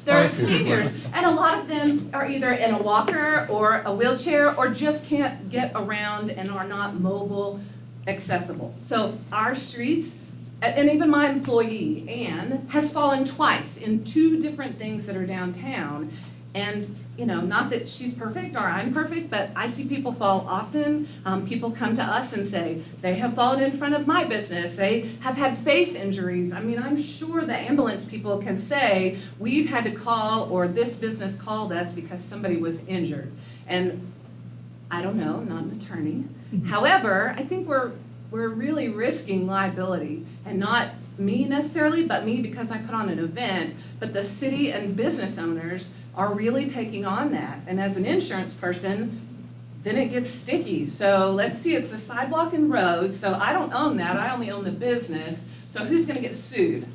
They're seniors, and a lot of them are either in a walker or a wheelchair or just can't get around and are not mobile accessible. So our streets, and even my employee, Ann, has fallen twice in 2 different things that are downtown. And, you know, not that she's perfect or I'm perfect, but I see people fall often. People come to us and say, they have fallen in front of my business. They have had face injuries. I mean, I'm sure the ambulance people can say, we've had to call, or this business called us because somebody was injured. And I don't know, I'm not an attorney. However, I think we're really risking liability, and not me necessarily, but me because I put on an event, but the city and business owners are really taking on that. And as an insurance person, then it gets sticky. So let's see, it's a sidewalk and road, so I don't own that, I only own the business, so who's gonna get sued?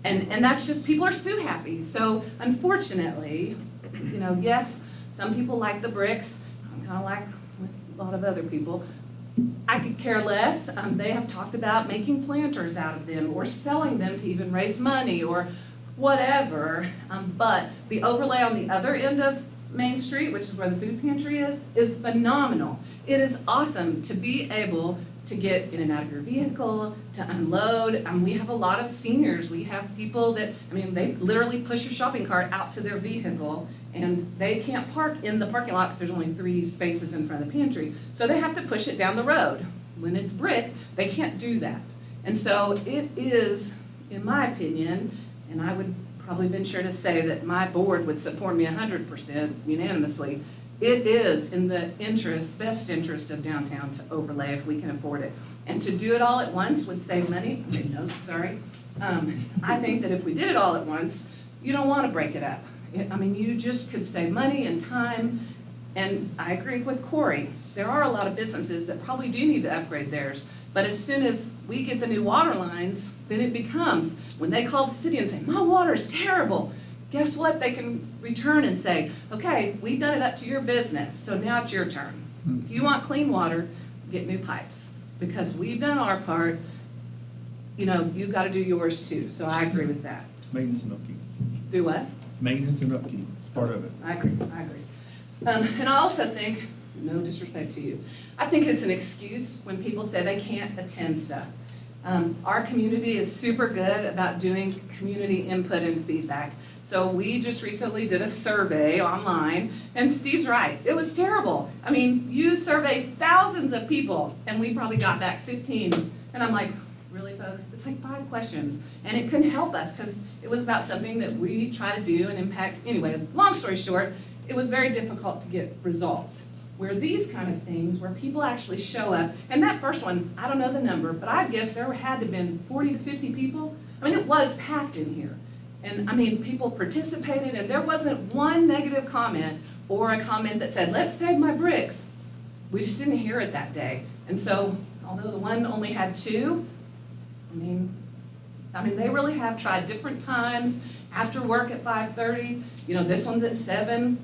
And that's just, people are sue happy. So unfortunately, you know, yes, some people like the bricks, I'm kinda like with a lot of other people, I could care less. They have talked about making planters out of them or selling them to even raise money or whatever. But the overlay on the other end of Main Street, which is where the food pantry is phenomenal. It is awesome to be able to get in and out of your vehicle, to unload. We have a lot of seniors. We have people that, I mean, they literally push your shopping cart out to their vehicle, and they can't park in the parking lot because there's only 3 spaces in front of the pantry. So they have to push it down the road. When it's brick, they can't do that. And so it is, in my opinion, and I would probably venture to say that my board would support me 100% unanimously, it is in the best interest of downtown to overlay if we can afford it. And to do it all at once would save money. I think that if we did it all at once, you don't want to break it up. I mean, you just could save money and time. And I agree with Corey. There are a lot of businesses that probably do need to upgrade theirs. But as soon as we get the new water lines, then it becomes, when they call the city and say, my water is terrible, guess what? They can return and say, okay, we've done it up to your business, so now it's your turn. If you want clean water, get new pipes. Because we've done our part, you know, you've got to do yours too. So I agree with that. It's maintenance and upkeep. Do what? It's maintenance and upkeep. It's part of it. I agree. And I also think, no disrespect to you, I think it's an excuse when people say they can't attend stuff. Our community is super good about doing community input and feedback. So we just recently did a survey online, and Steve's right, it was terrible. I mean, you surveyed thousands of people, and we probably got back 15. And I'm like, really, folks? It's like 5 questions. And it couldn't help us because it was about something that we try to do and impact. Anyway, long story short, it was very difficult to get results. Where these kind of things, where people actually show up, and that first one, I don't know the number, but I guess there had to have been 40 to 50 people. I mean, it was packed in here. And I mean, people participated, and there wasn't one negative comment or a comment that said, let's save my bricks. We just didn't hear it that day. And so, although the one only had 2, I mean, they really have tried different times, after work at 5:30, you know, this one's at 7.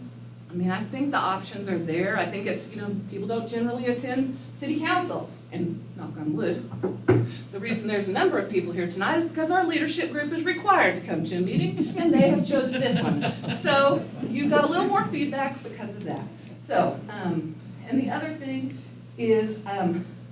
I mean, I think the options are there. I think it's, you know, people don't generally attend city council. And knock on wood, the reason there's a number of people here tonight is because our leadership group is required to come to a meeting, and they have chosen this one. So you got a little more feedback because of that. So, and the other thing is,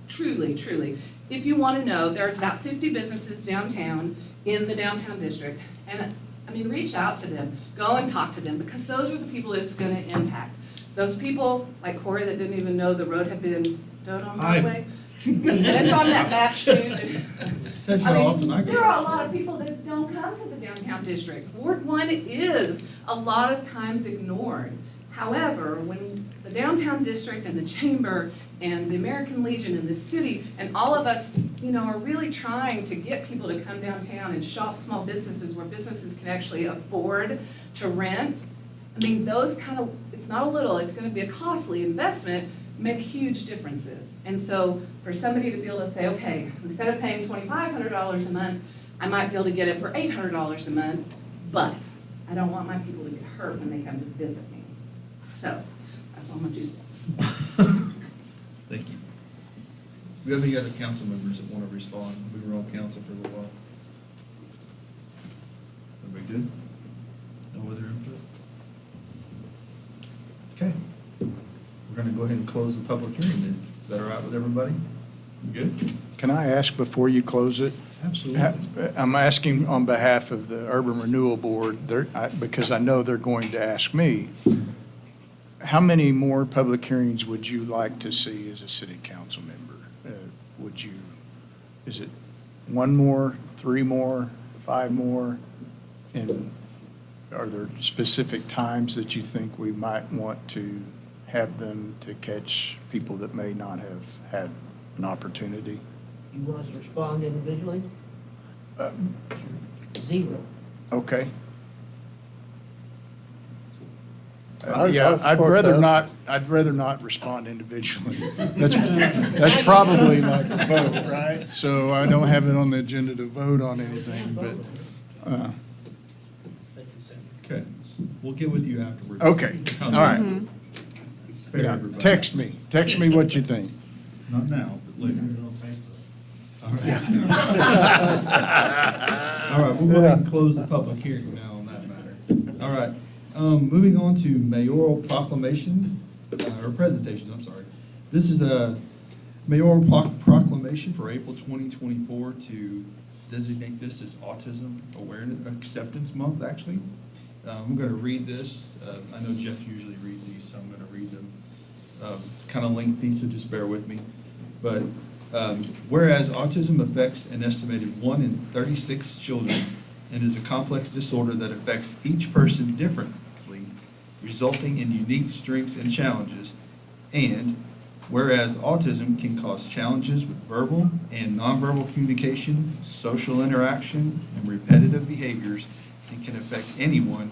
truly, if you want to know, there's about 50 businesses downtown in the downtown district. And I mean, reach out to them, go and talk to them, because those are the people it's going to impact. Those people, like Corey, that didn't even know the road had been done on the way. And it's on that map too. I mean, there are a lot of people that don't come to the downtown district. Ward 1 is a lot of times ignored. However, when the downtown district and the chamber and the American Legion and the city and all of us, you know, are really trying to get people to come downtown and shop small businesses where businesses can actually afford to rent. I mean, those kind of, it's not a little, it's going to be a costly investment, make huge differences. And so for somebody to be able to say, okay, instead of paying $2,500 a month, I might be able to get it for $800 a month, but I don't want my people to get hurt when they come to visit me. So that's all my 2 cents. Thank you. Do we have any other council members that want to respond? We were on council for a little while. Everybody good? No other input? Okay. We're gonna go ahead and close the public hearing then. Is that all right with everybody? You good? Can I ask before you close it? Absolutely. I'm asking on behalf of the Urban Renewal Board, because I know they're going to ask me, how many more public hearings would you like to see as a city council member? Is it one more, three more, five more? And are there specific times that you think we might want to have them to catch people that may not have had an opportunity? You want us to respond individually? Zero. Okay. I'd Yeah, I'd support rather that. I'd rather not respond individually. That's probably like a vote, right? So I don't have it on the agenda to vote on anything, but, Okay, we'll get with you afterwards. okay, all right. Spare Yeah, everybody. text me what you think. Not now, but later. All right. All right, we'll go ahead and close the public hearing now on that matter. All right, moving on to mayoral proclamation, or presentation, I'm sorry. This is a mayoral proclamation for April 2024 to designate this as Autism Awareness Acceptance Month, actually. I'm going to read this. I know Jeff usually reads these, so I'm going to read them. It's kind of lengthy, so just bear with me. But whereas autism affects an estimated 1 in 36 children and is a complex disorder that affects each person differently, resulting in unique strengths and challenges, and whereas autism can cause challenges with verbal and nonverbal communication, social interaction, and repetitive behaviors, and can affect anyone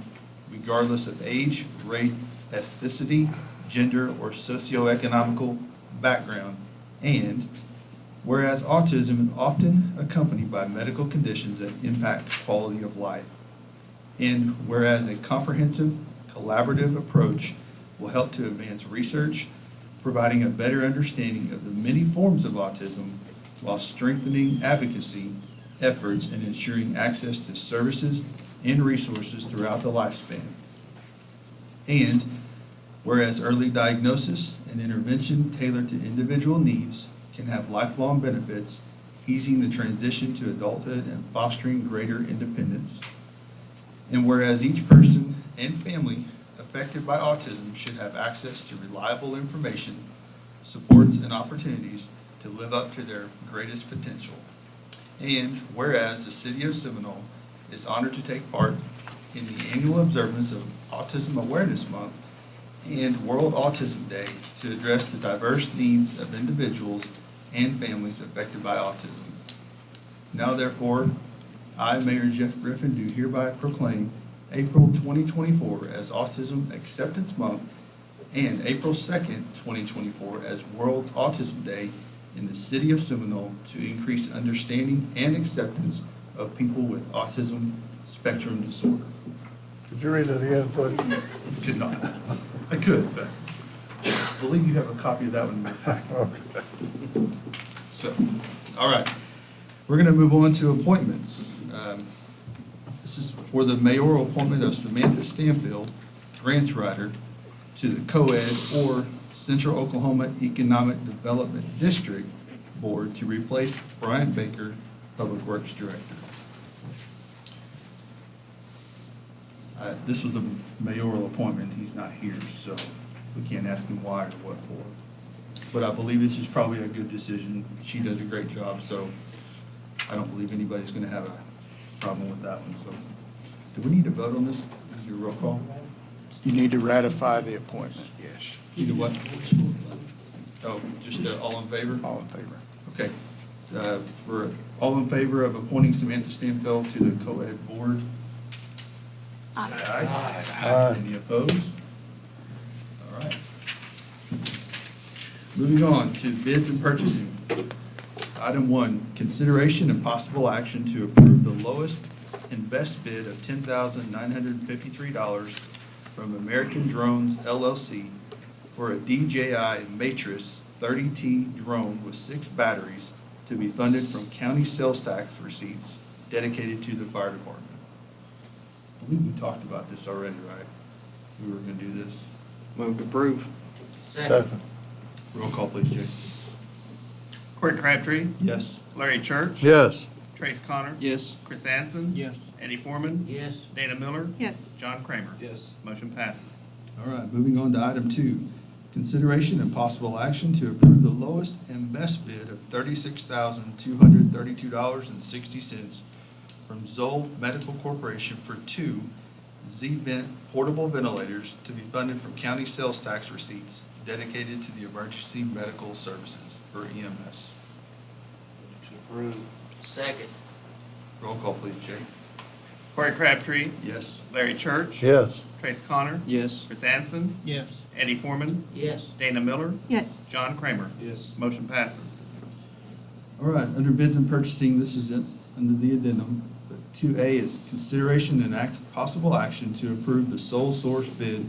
regardless of age, race, ethnicity, gender, or socioeconomical background, and whereas autism is often accompanied by medical conditions that impact quality of life, and whereas a comprehensive, collaborative approach will help to advance research, providing a better understanding of the many forms of autism while strengthening advocacy efforts and ensuring access to services and resources throughout the lifespan. And whereas early diagnosis and intervention tailored to individual needs can have lifelong benefits, easing the transition to adulthood and fostering greater independence. And whereas each person and family affected by autism should have access to reliable information, supports, and opportunities to live up to their greatest potential. And whereas the City of Seminole is honored to take part in the annual observance of Autism Awareness Month and World Autism Day to address the diverse needs of individuals and families affected by autism. Now therefore, I, Mayor Jeff Griffin, do hereby proclaim April 2024 as Autism Acceptance Month and April 2nd, 2024 as World Autism Day in the City of Seminole to increase understanding and acceptance of people with autism spectrum disorder. Could you read that again, please? Could not. I could, but I believe you have a copy of that one in your packet. Okay. So, all right, we're going to move on to appointments. This is for the mayoral appointment of Samantha Stanfield, grants writer, to the co-ed or Central Oklahoma Economic Development District Board to replace Brian Baker, Public Works Director. This was a mayoral appointment. He's not here, so we can't ask him why or what for. But I believe this is probably a good decision. She does a great job, so I don't believe anybody's going to have a problem with that one. So, do we need to vote on this? Is your roll call? You need to ratify the appointment, yes. You know what? Oh, just all in favor? All in favor. Okay. For all in favor of appointing Samantha Stanfield to the co-ed board? Say aye. Aye. Any opposed? All right. Moving on to bids and purchasing. Item 1, consideration and possible action to approve the lowest and best bid of $10,953 from American Drones LLC for a DJI Matrix 30T drone with 6 batteries to be funded from county sales tax receipts dedicated to the fire department. I believe we talked about this already, right? We were gonna do this. Move to approve. Second. Roll call, please, Jay. Corey Crabtree, Yes. Larry Church. Yes. Trace Connor. Yes. Chris Anson. Yes. Eddie Foreman. Yes. Dana Miller. Yes. John Kramer. Yes. Motion passes. All right, moving on to item 2. Consideration and possible action to approve the lowest and best bid of $36,232.60 from Zoll Medical Corporation for 2 Z-Vent portable ventilators to be funded from county sales tax receipts dedicated to the emergency medical services, for EMS. Second. Roll call, please, Jay. Corey Crabtree, Yes. Larry Church. Yes. Trace Connor. Yes. Chris Anson. Yes. Eddie Foreman. Yes. Dana Miller. Yes. John Kramer. Yes. Motion passes. All right, under bids and purchasing, this is under the addendum. But 2A is consideration and possible action to approve the sole source bid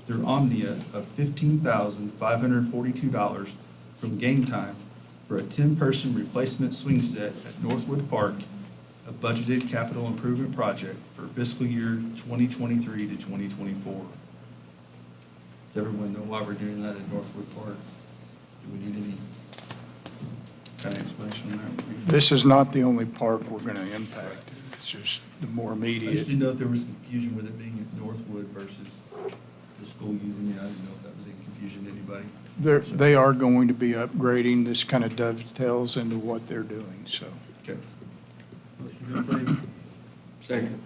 through Omnia of $15,542 from Game Time for a 10-person replacement swing set at Northwood Park, a budgeted capital improvement project for fiscal year 2023 to 2024. Does everyone know why we're doing that at Northwood Park? Do we need any kind of explanation on that? This is not the only park we're going to impact. It's just the more I just immediate. didn't know if there was confusion with it being at Northwood versus the school using it. I didn't know if that was any confusion to anybody. They are going to be upgrading. This kind of dovetails into what they're doing, so. Okay. Motion to approve. Second.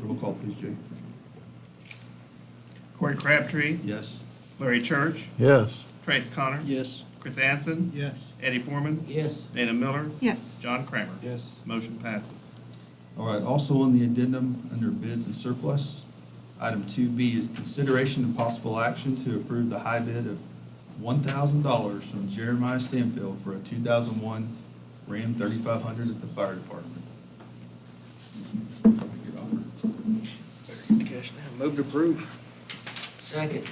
Roll call, please, Jay. Corey Crabtree, Yes. Larry Church. Yes. Trace Connor. Yes. Chris Anson. Yes. Eddie Foreman. Yes. Dana Miller. Yes. John Kramer. Yes. Motion passes. All right, also on the addendum, under bids and surplus, item 2B is consideration and possible action to approve the high bid of $1,000 from Jeremiah Stanfield for a 2001 Ram 3500 at the fire department. Cash now. Move to approve. Second.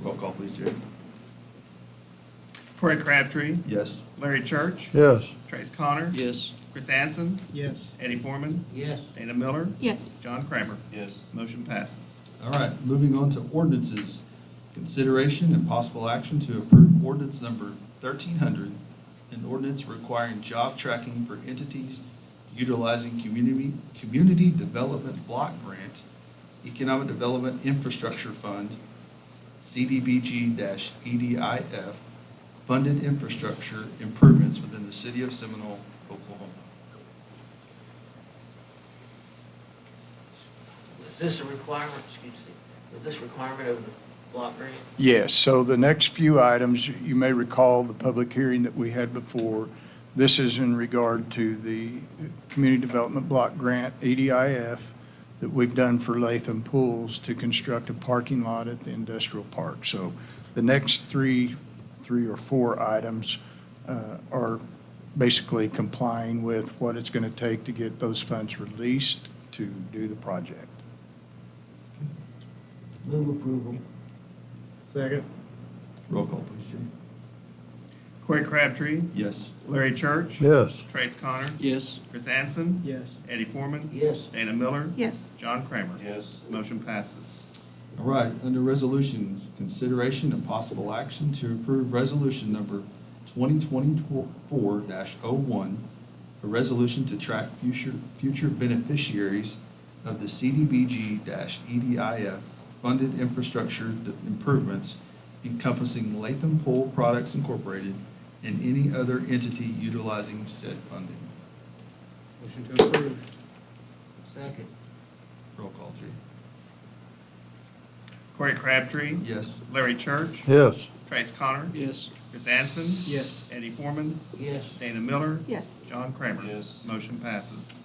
Roll call, please, Jay. Corey Crabtree, Yes. Larry Church. Yes. Trace Connor. Yes. Chris Anson. Yes. Eddie Foreman. Yes. Dana Miller. Yes. John Kramer. Yes. Motion passes. All right, moving on to ordinances. Consideration and possible action to approve ordinance number 1300, an ordinance requiring job tracking for entities utilizing community development block grant, Economic Development Infrastructure Fund, CDBG-EDIF, funded infrastructure improvements within the city of Seminole, Oklahoma. Is this a requirement, excuse me, is this requirement of the block grant? Yes, so the next few items, you may recall the public hearing that we had before. This is in regard to the Community Development Block Grant, EDIF, that we've done for Latham Pools to construct a parking lot at the industrial park. So the next three or four items are basically complying with what it's going to take to get those funds released to do the project. Move approval. Second. Roll call, please, Jay. Corey Crabtree, Yes. Larry Church. Yes. Trace Connor. Yes. Chris Anson. Yes. Eddie Foreman. Yes. Dana Miller. Yes. John Kramer. Yes. Motion passes. All right, under resolutions, consideration and possible action to approve resolution number 2024-01, a resolution to track future beneficiaries of the CDBG-EDIF funded infrastructure improvements encompassing Latham Pool Products Incorporated and any other entity utilizing said funding. Motion to approve. Second. Roll call, Jay. Corey Crabtree, Yes. Larry Church. Yes. Trace Connor. Yes. Chris Anson. Yes. Eddie Foreman. Yes. Dana Miller. Yes. John Kramer. Yes. Motion passes.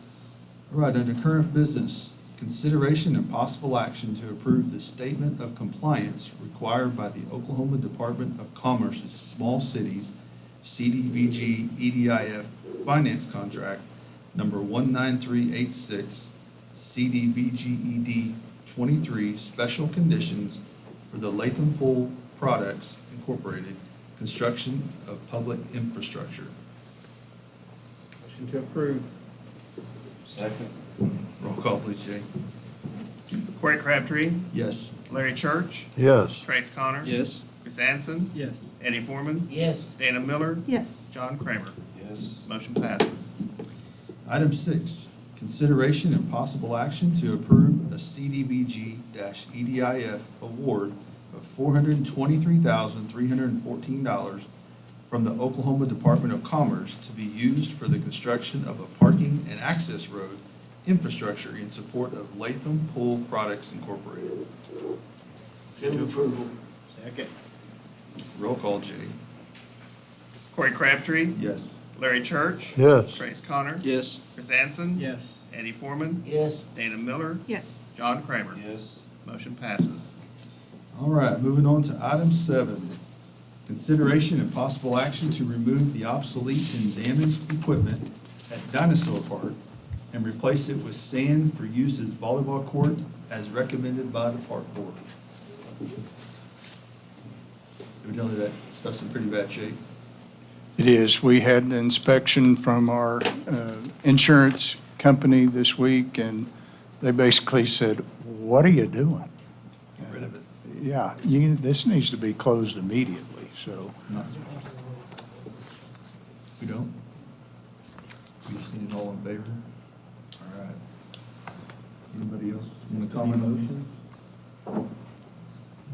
All right, under current business, consideration and possible action to approve the statement of compliance required by the Oklahoma Department of Commerce's Small Cities CDBG EDIF finance contract number 19386, CDBGED 23 special conditions for the Latham Pool Products Incorporated construction of public infrastructure. Motion to approve. Second. Roll call, please, Jay. Corey Crabtree, Yes. Larry Church, Yes. Trace Connor. Yes. Chris Anson, Yes. Eddie Foreman, Yes. Dana Miller, Yes. John Kramer. Yes. Motion passes. Item 6, consideration and possible action to approve a CDBG-EDIF award of $423,314 from the Oklahoma Department of Commerce to be used for the construction of a parking and access road infrastructure in support of Latham Pool Products Incorporated. Move approval. Second. Roll call, Judy. Corey Crabtree, Yes. Larry Church. Yes. Trace Connor. Yes. Chris Anson. Yes. Eddie Foreman, Yes. Dana Miller, Yes. John Kramer. Yes. Motion passes. All right, moving on to item 7. Consideration and possible action to remove the obsolete and damaged equipment at Dinosaur Park and replace it with sand for use as volleyball court as recommended by the park board. Evidently that stuff's in pretty bad shape. It is. We had an inspection from our insurance company this week, and they basically said, "What are you doing?" Get rid of it. Yeah, this needs to be closed immediately, so. Not so. We don't? We just need it all in favor? All right. Anybody else want to comment on motions? You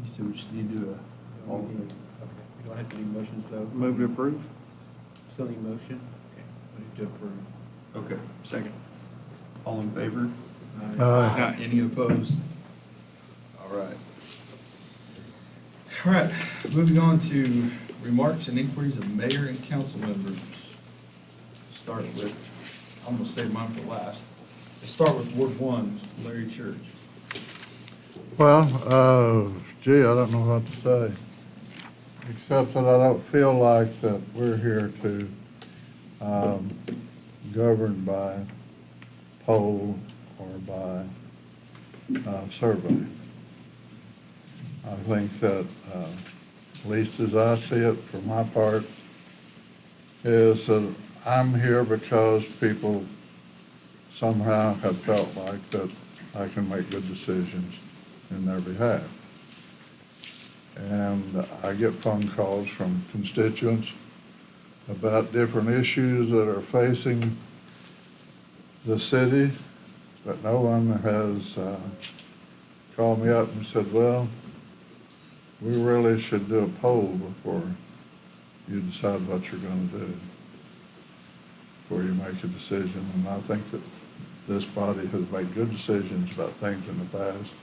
said we just need to do You don't have to do motions though. Move to approve. Still need motion? Okay. Move to approve. Okay, second. All in favor? Aye. Any opposed? All right. All right, moving on to remarks and inquiries of mayor and council members. Start with, I'm gonna save mine for last. Let's start with Ward 1, Larry Church. Well, gee, I don't know what to say, except that I don't feel like that we're here to govern by poll or by survey. I think that, at least as I see it for my part, is that I'm here because people somehow have felt like that I can make good decisions in their behalf. And I get phone calls from constituents about different issues that are facing the city, but no one has called me up and said, well, we really should do a poll before you decide what you're going to do, before you make a decision. And I think that this body has made good decisions about things in the past.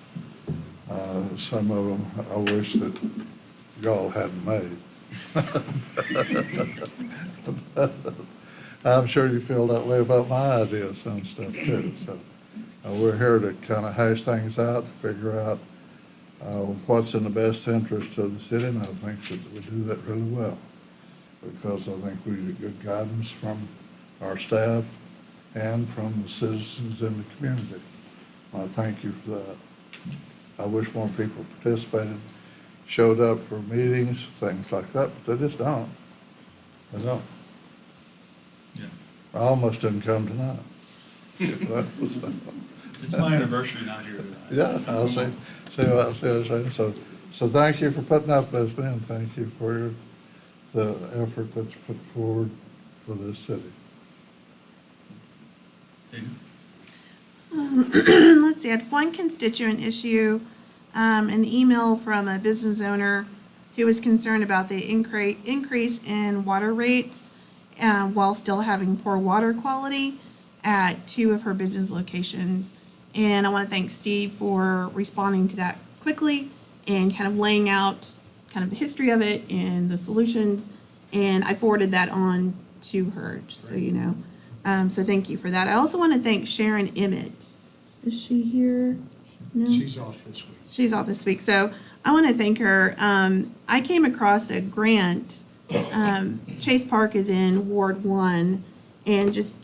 Some of them I wish that y'all hadn't made. I'm sure you feel that way about my ideas on stuff too. So we're here to kind of hash things out, figure out what's in the best interest of the city, and I think that we do that really well, because I think we get good guidance from our staff and from the citizens in the community. I thank you for that. I wish more people participated, showed up for meetings, things like that, but they just don't. They don't. Yeah. I almost didn't come tonight. It's my anniversary not here tonight. Yeah, I'll say what I'm saying. So thank you for putting up with me, and thank you for the effort that you put forward for this city. Let's see, I had one constituent issue, an email from a business owner who was concerned about the increase in water rates while still having poor water quality at 2 of her business locations. And I want to thank Steve for responding to that quickly and kind of laying out kind of the history of it and the solutions. And I forwarded that on to her, just so you know. So thank you for that. I also want to thank Sharon Emmett. Is she here? No? She's off this week. She's off this week. So I want to thank her. I came across a grant. Chase Park is in Ward 1, and just,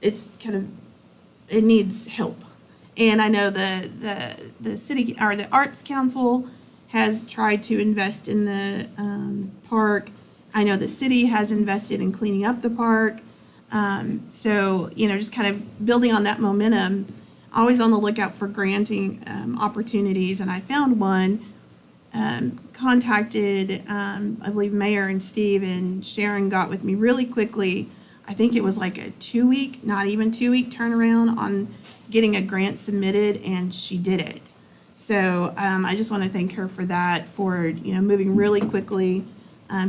it's kind of, it needs help. And I know the city, or the Arts Council has tried to invest in the park. I know the city has invested in cleaning up the park. So, just kind of building on that momentum, always on the lookout for granting opportunities, and I found one. Contacted, I believe, Mayor and Steve, and Sharon got with me really quickly. I think it was like a 2-week, not even 2-week turnaround on getting a grant submitted, and she did it. So I just want to thank her for that, for moving really quickly.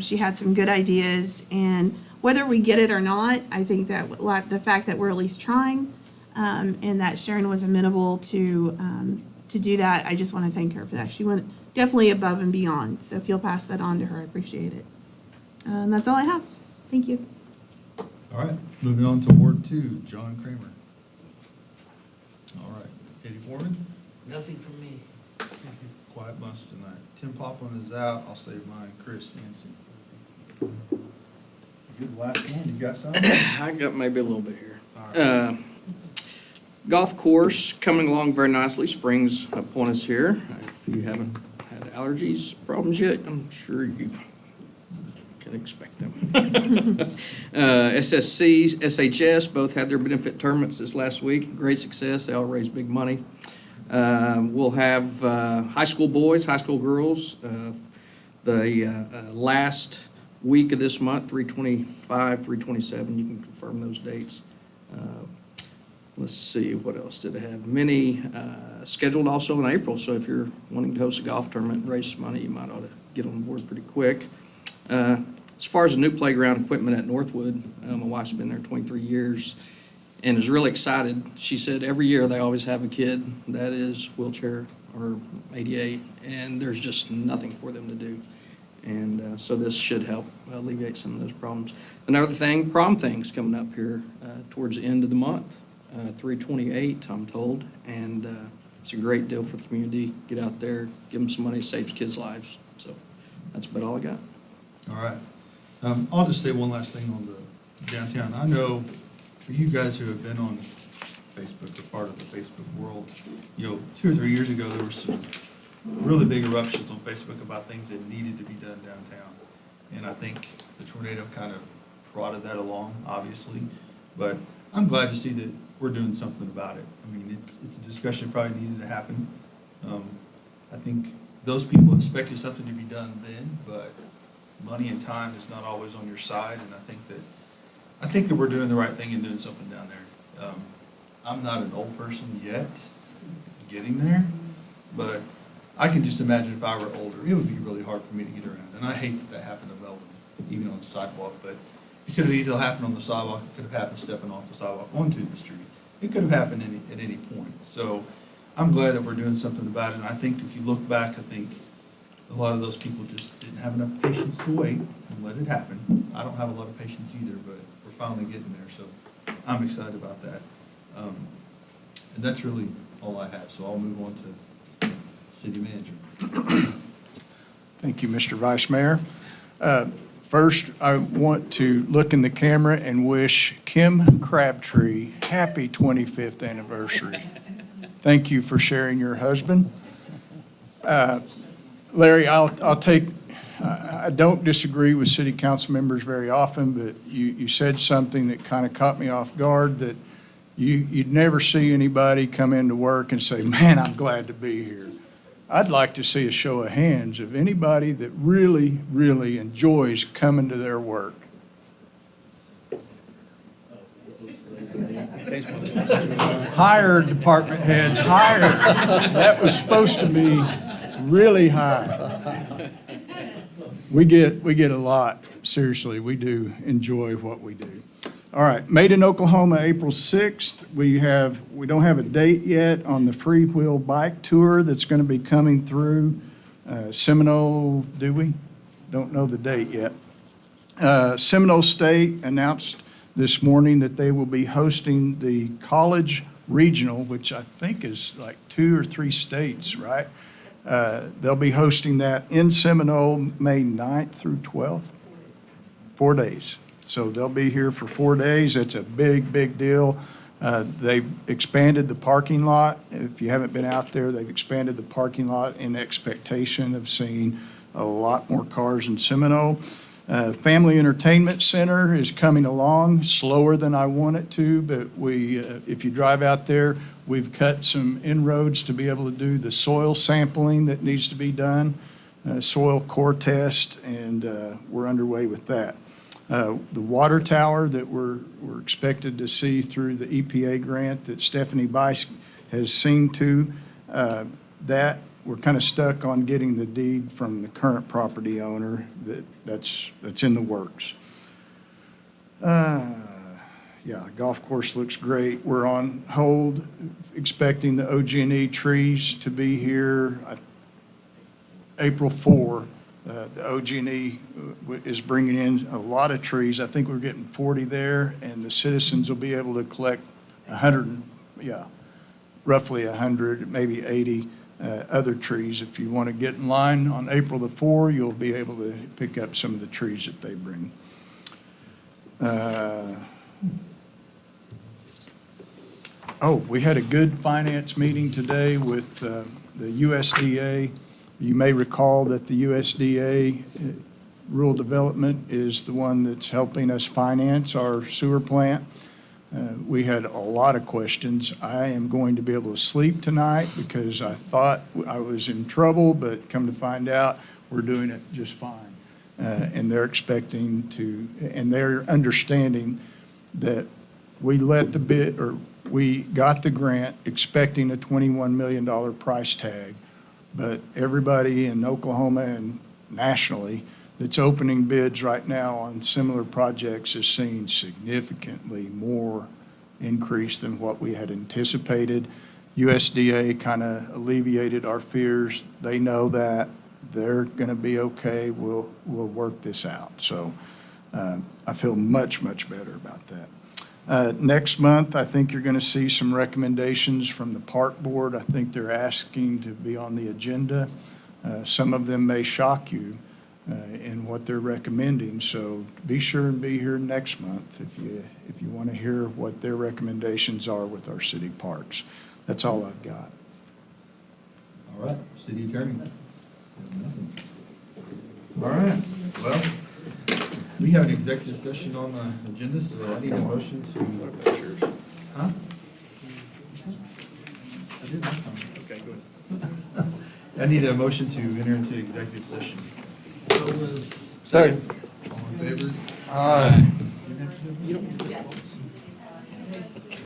She had some good ideas, and whether we get it or not, I think that the fact that we're at least trying, and that Sharon was amenable to do that, I just want to thank her for that. She went definitely above and beyond. So if you'll pass that on to her, I appreciate it. That's all I have. Thank you. All right, moving on to Ward 2, John Kramer. All right, Eddie Foreman, Nothing from me. quiet bunch tonight. Tim Poplin is out, I'll save mine, Chris Hansen. You're the last one, you got something? I got maybe a little bit here. All right. Golf course coming along very nicely. Spring's upon us here. If you haven't had allergies problems yet, I'm sure you can expect them. SSC, SHS both had their benefit tournaments this last week. Great success. They all raised big money. We'll have high school boys, high school girls. The last week of this month, 3/25, 3/27. You can confirm those dates. Let's see, what else did they have? Many scheduled also in April, so if you're wanting to host a golf tournament and raise some money, you might ought to get on board pretty quick. As far as the new playground equipment at Northwood, my wife's been there 23 years and is really excited. She said every year they always have a kid that is wheelchair or ADA, and there's just nothing for them to do. And so this should help alleviate some of those problems. Another thing, prom thing's coming up here towards the end of the month. 3/28, I'm told, and it's a great deal for the community. Get out there, give them some money, saves kids' lives. So that's about all I got. All right. I'll just say one last thing on the downtown. I know for you guys who have been on Facebook or part of the Facebook world, 2 or 3 years ago, there were some really big eruptions on Facebook about things that needed to be done downtown. And I think the tornado kind of prodded that along, obviously. But I'm glad to see that we're doing something about it. I mean, it's a discussion that probably needed to happen. I think those people expected something to be done then, but money and time is not always on your side, and I think that we're doing the right thing and doing something down there. I'm not an old person yet, getting there, but I can just imagine if I were older, it would be really hard for me to get around. And I hate that happened to Melvin, even on the sidewalk, but it could have easily happened on the sidewalk. It could have happened stepping off the sidewalk onto the street. It could have happened at any point. So I'm glad that we're doing something about it. And I think if you look back, I think a lot of those people just didn't have enough patience to wait and let it happen. I don't have a lot of patience either, but we're finally getting there. So I'm excited about that. And that's really all I have. So I'll move on to City Manager. Thank you, Mr. Vice Mayor. First, I want to look in the camera and wish Kim Crabtree happy 25th anniversary. Thank you for sharing your husband. Larry, I don't disagree with city council members very often, but you said something that kind of caught me off guard, that you'd never see anybody come into work and say, man, I'm glad to be here. I'd like to see a show of hands of anybody that really, really enjoys coming to their work. Higher department heads, higher. That was supposed to be really high. We get a lot. Seriously, we do enjoy what we do. All right, Made in Oklahoma, April 6th. We don't have a date yet on the free wheel bike tour that's going to be coming through Seminole, do we? Don't know the date yet. Seminole State announced this morning that they will be hosting the College Regional, which I think is like 2 or 3 states, right? They'll be hosting that in Seminole, May 9th through 12th. 4 days. So they'll be here for 4 days. It's a big, big deal. They've expanded the parking lot. If you haven't been out there, they've expanded the parking lot in expectation of seeing a lot more cars in Seminole. Family Entertainment Center is coming along slower than I want it to, but if you drive out there, we've cut some inroads to be able to do the soil sampling that needs to be done, soil core test, and we're underway with that. The water tower that we're expected to see through the EPA grant that Stephanie Bice has seen to, that we're kind of stuck on getting the deed from the current property owner. That's in the works. Yeah, golf course looks great. We're on hold, expecting the OG&E trees to be here April 4. The OG&E is bringing in a lot of trees. I think we're getting 40 there, and the citizens will be able to collect 100, roughly 100, maybe 80 other trees. If you want to get in line on April the 4th, you'll be able to pick up some of the trees that they bring. We had a good finance meeting today with the USDA. You may recall that the USDA Rural Development is the one that's helping us finance our sewer plant. We had a lot of questions. I am going to be able to sleep tonight because I thought I was in trouble, but come to find out, we're doing it just fine. And they're expecting to, and they're understanding that we got the grant expecting a $21 million price tag, but everybody in Oklahoma and nationally that's opening bids right now on similar projects is seeing significantly more increase than what we had anticipated. USDA kind of alleviated our fears. They know that they're going to be okay. We'll work this out. So I feel much, much better about that. Next month, I think you're going to see some recommendations from the park board. I think they're asking to be on the agenda. Some of them may shock you in what they're recommending. So be sure and be here next month if you want to hear what their recommendations are with our city parks. That's all I've got. All right, city attorney. All right, well, we have an executive session on the agenda, so I need a motion to. Huh? I did this time. Okay, good. I need a motion to enter into executive session. Second. All in favor? Aye. You don't-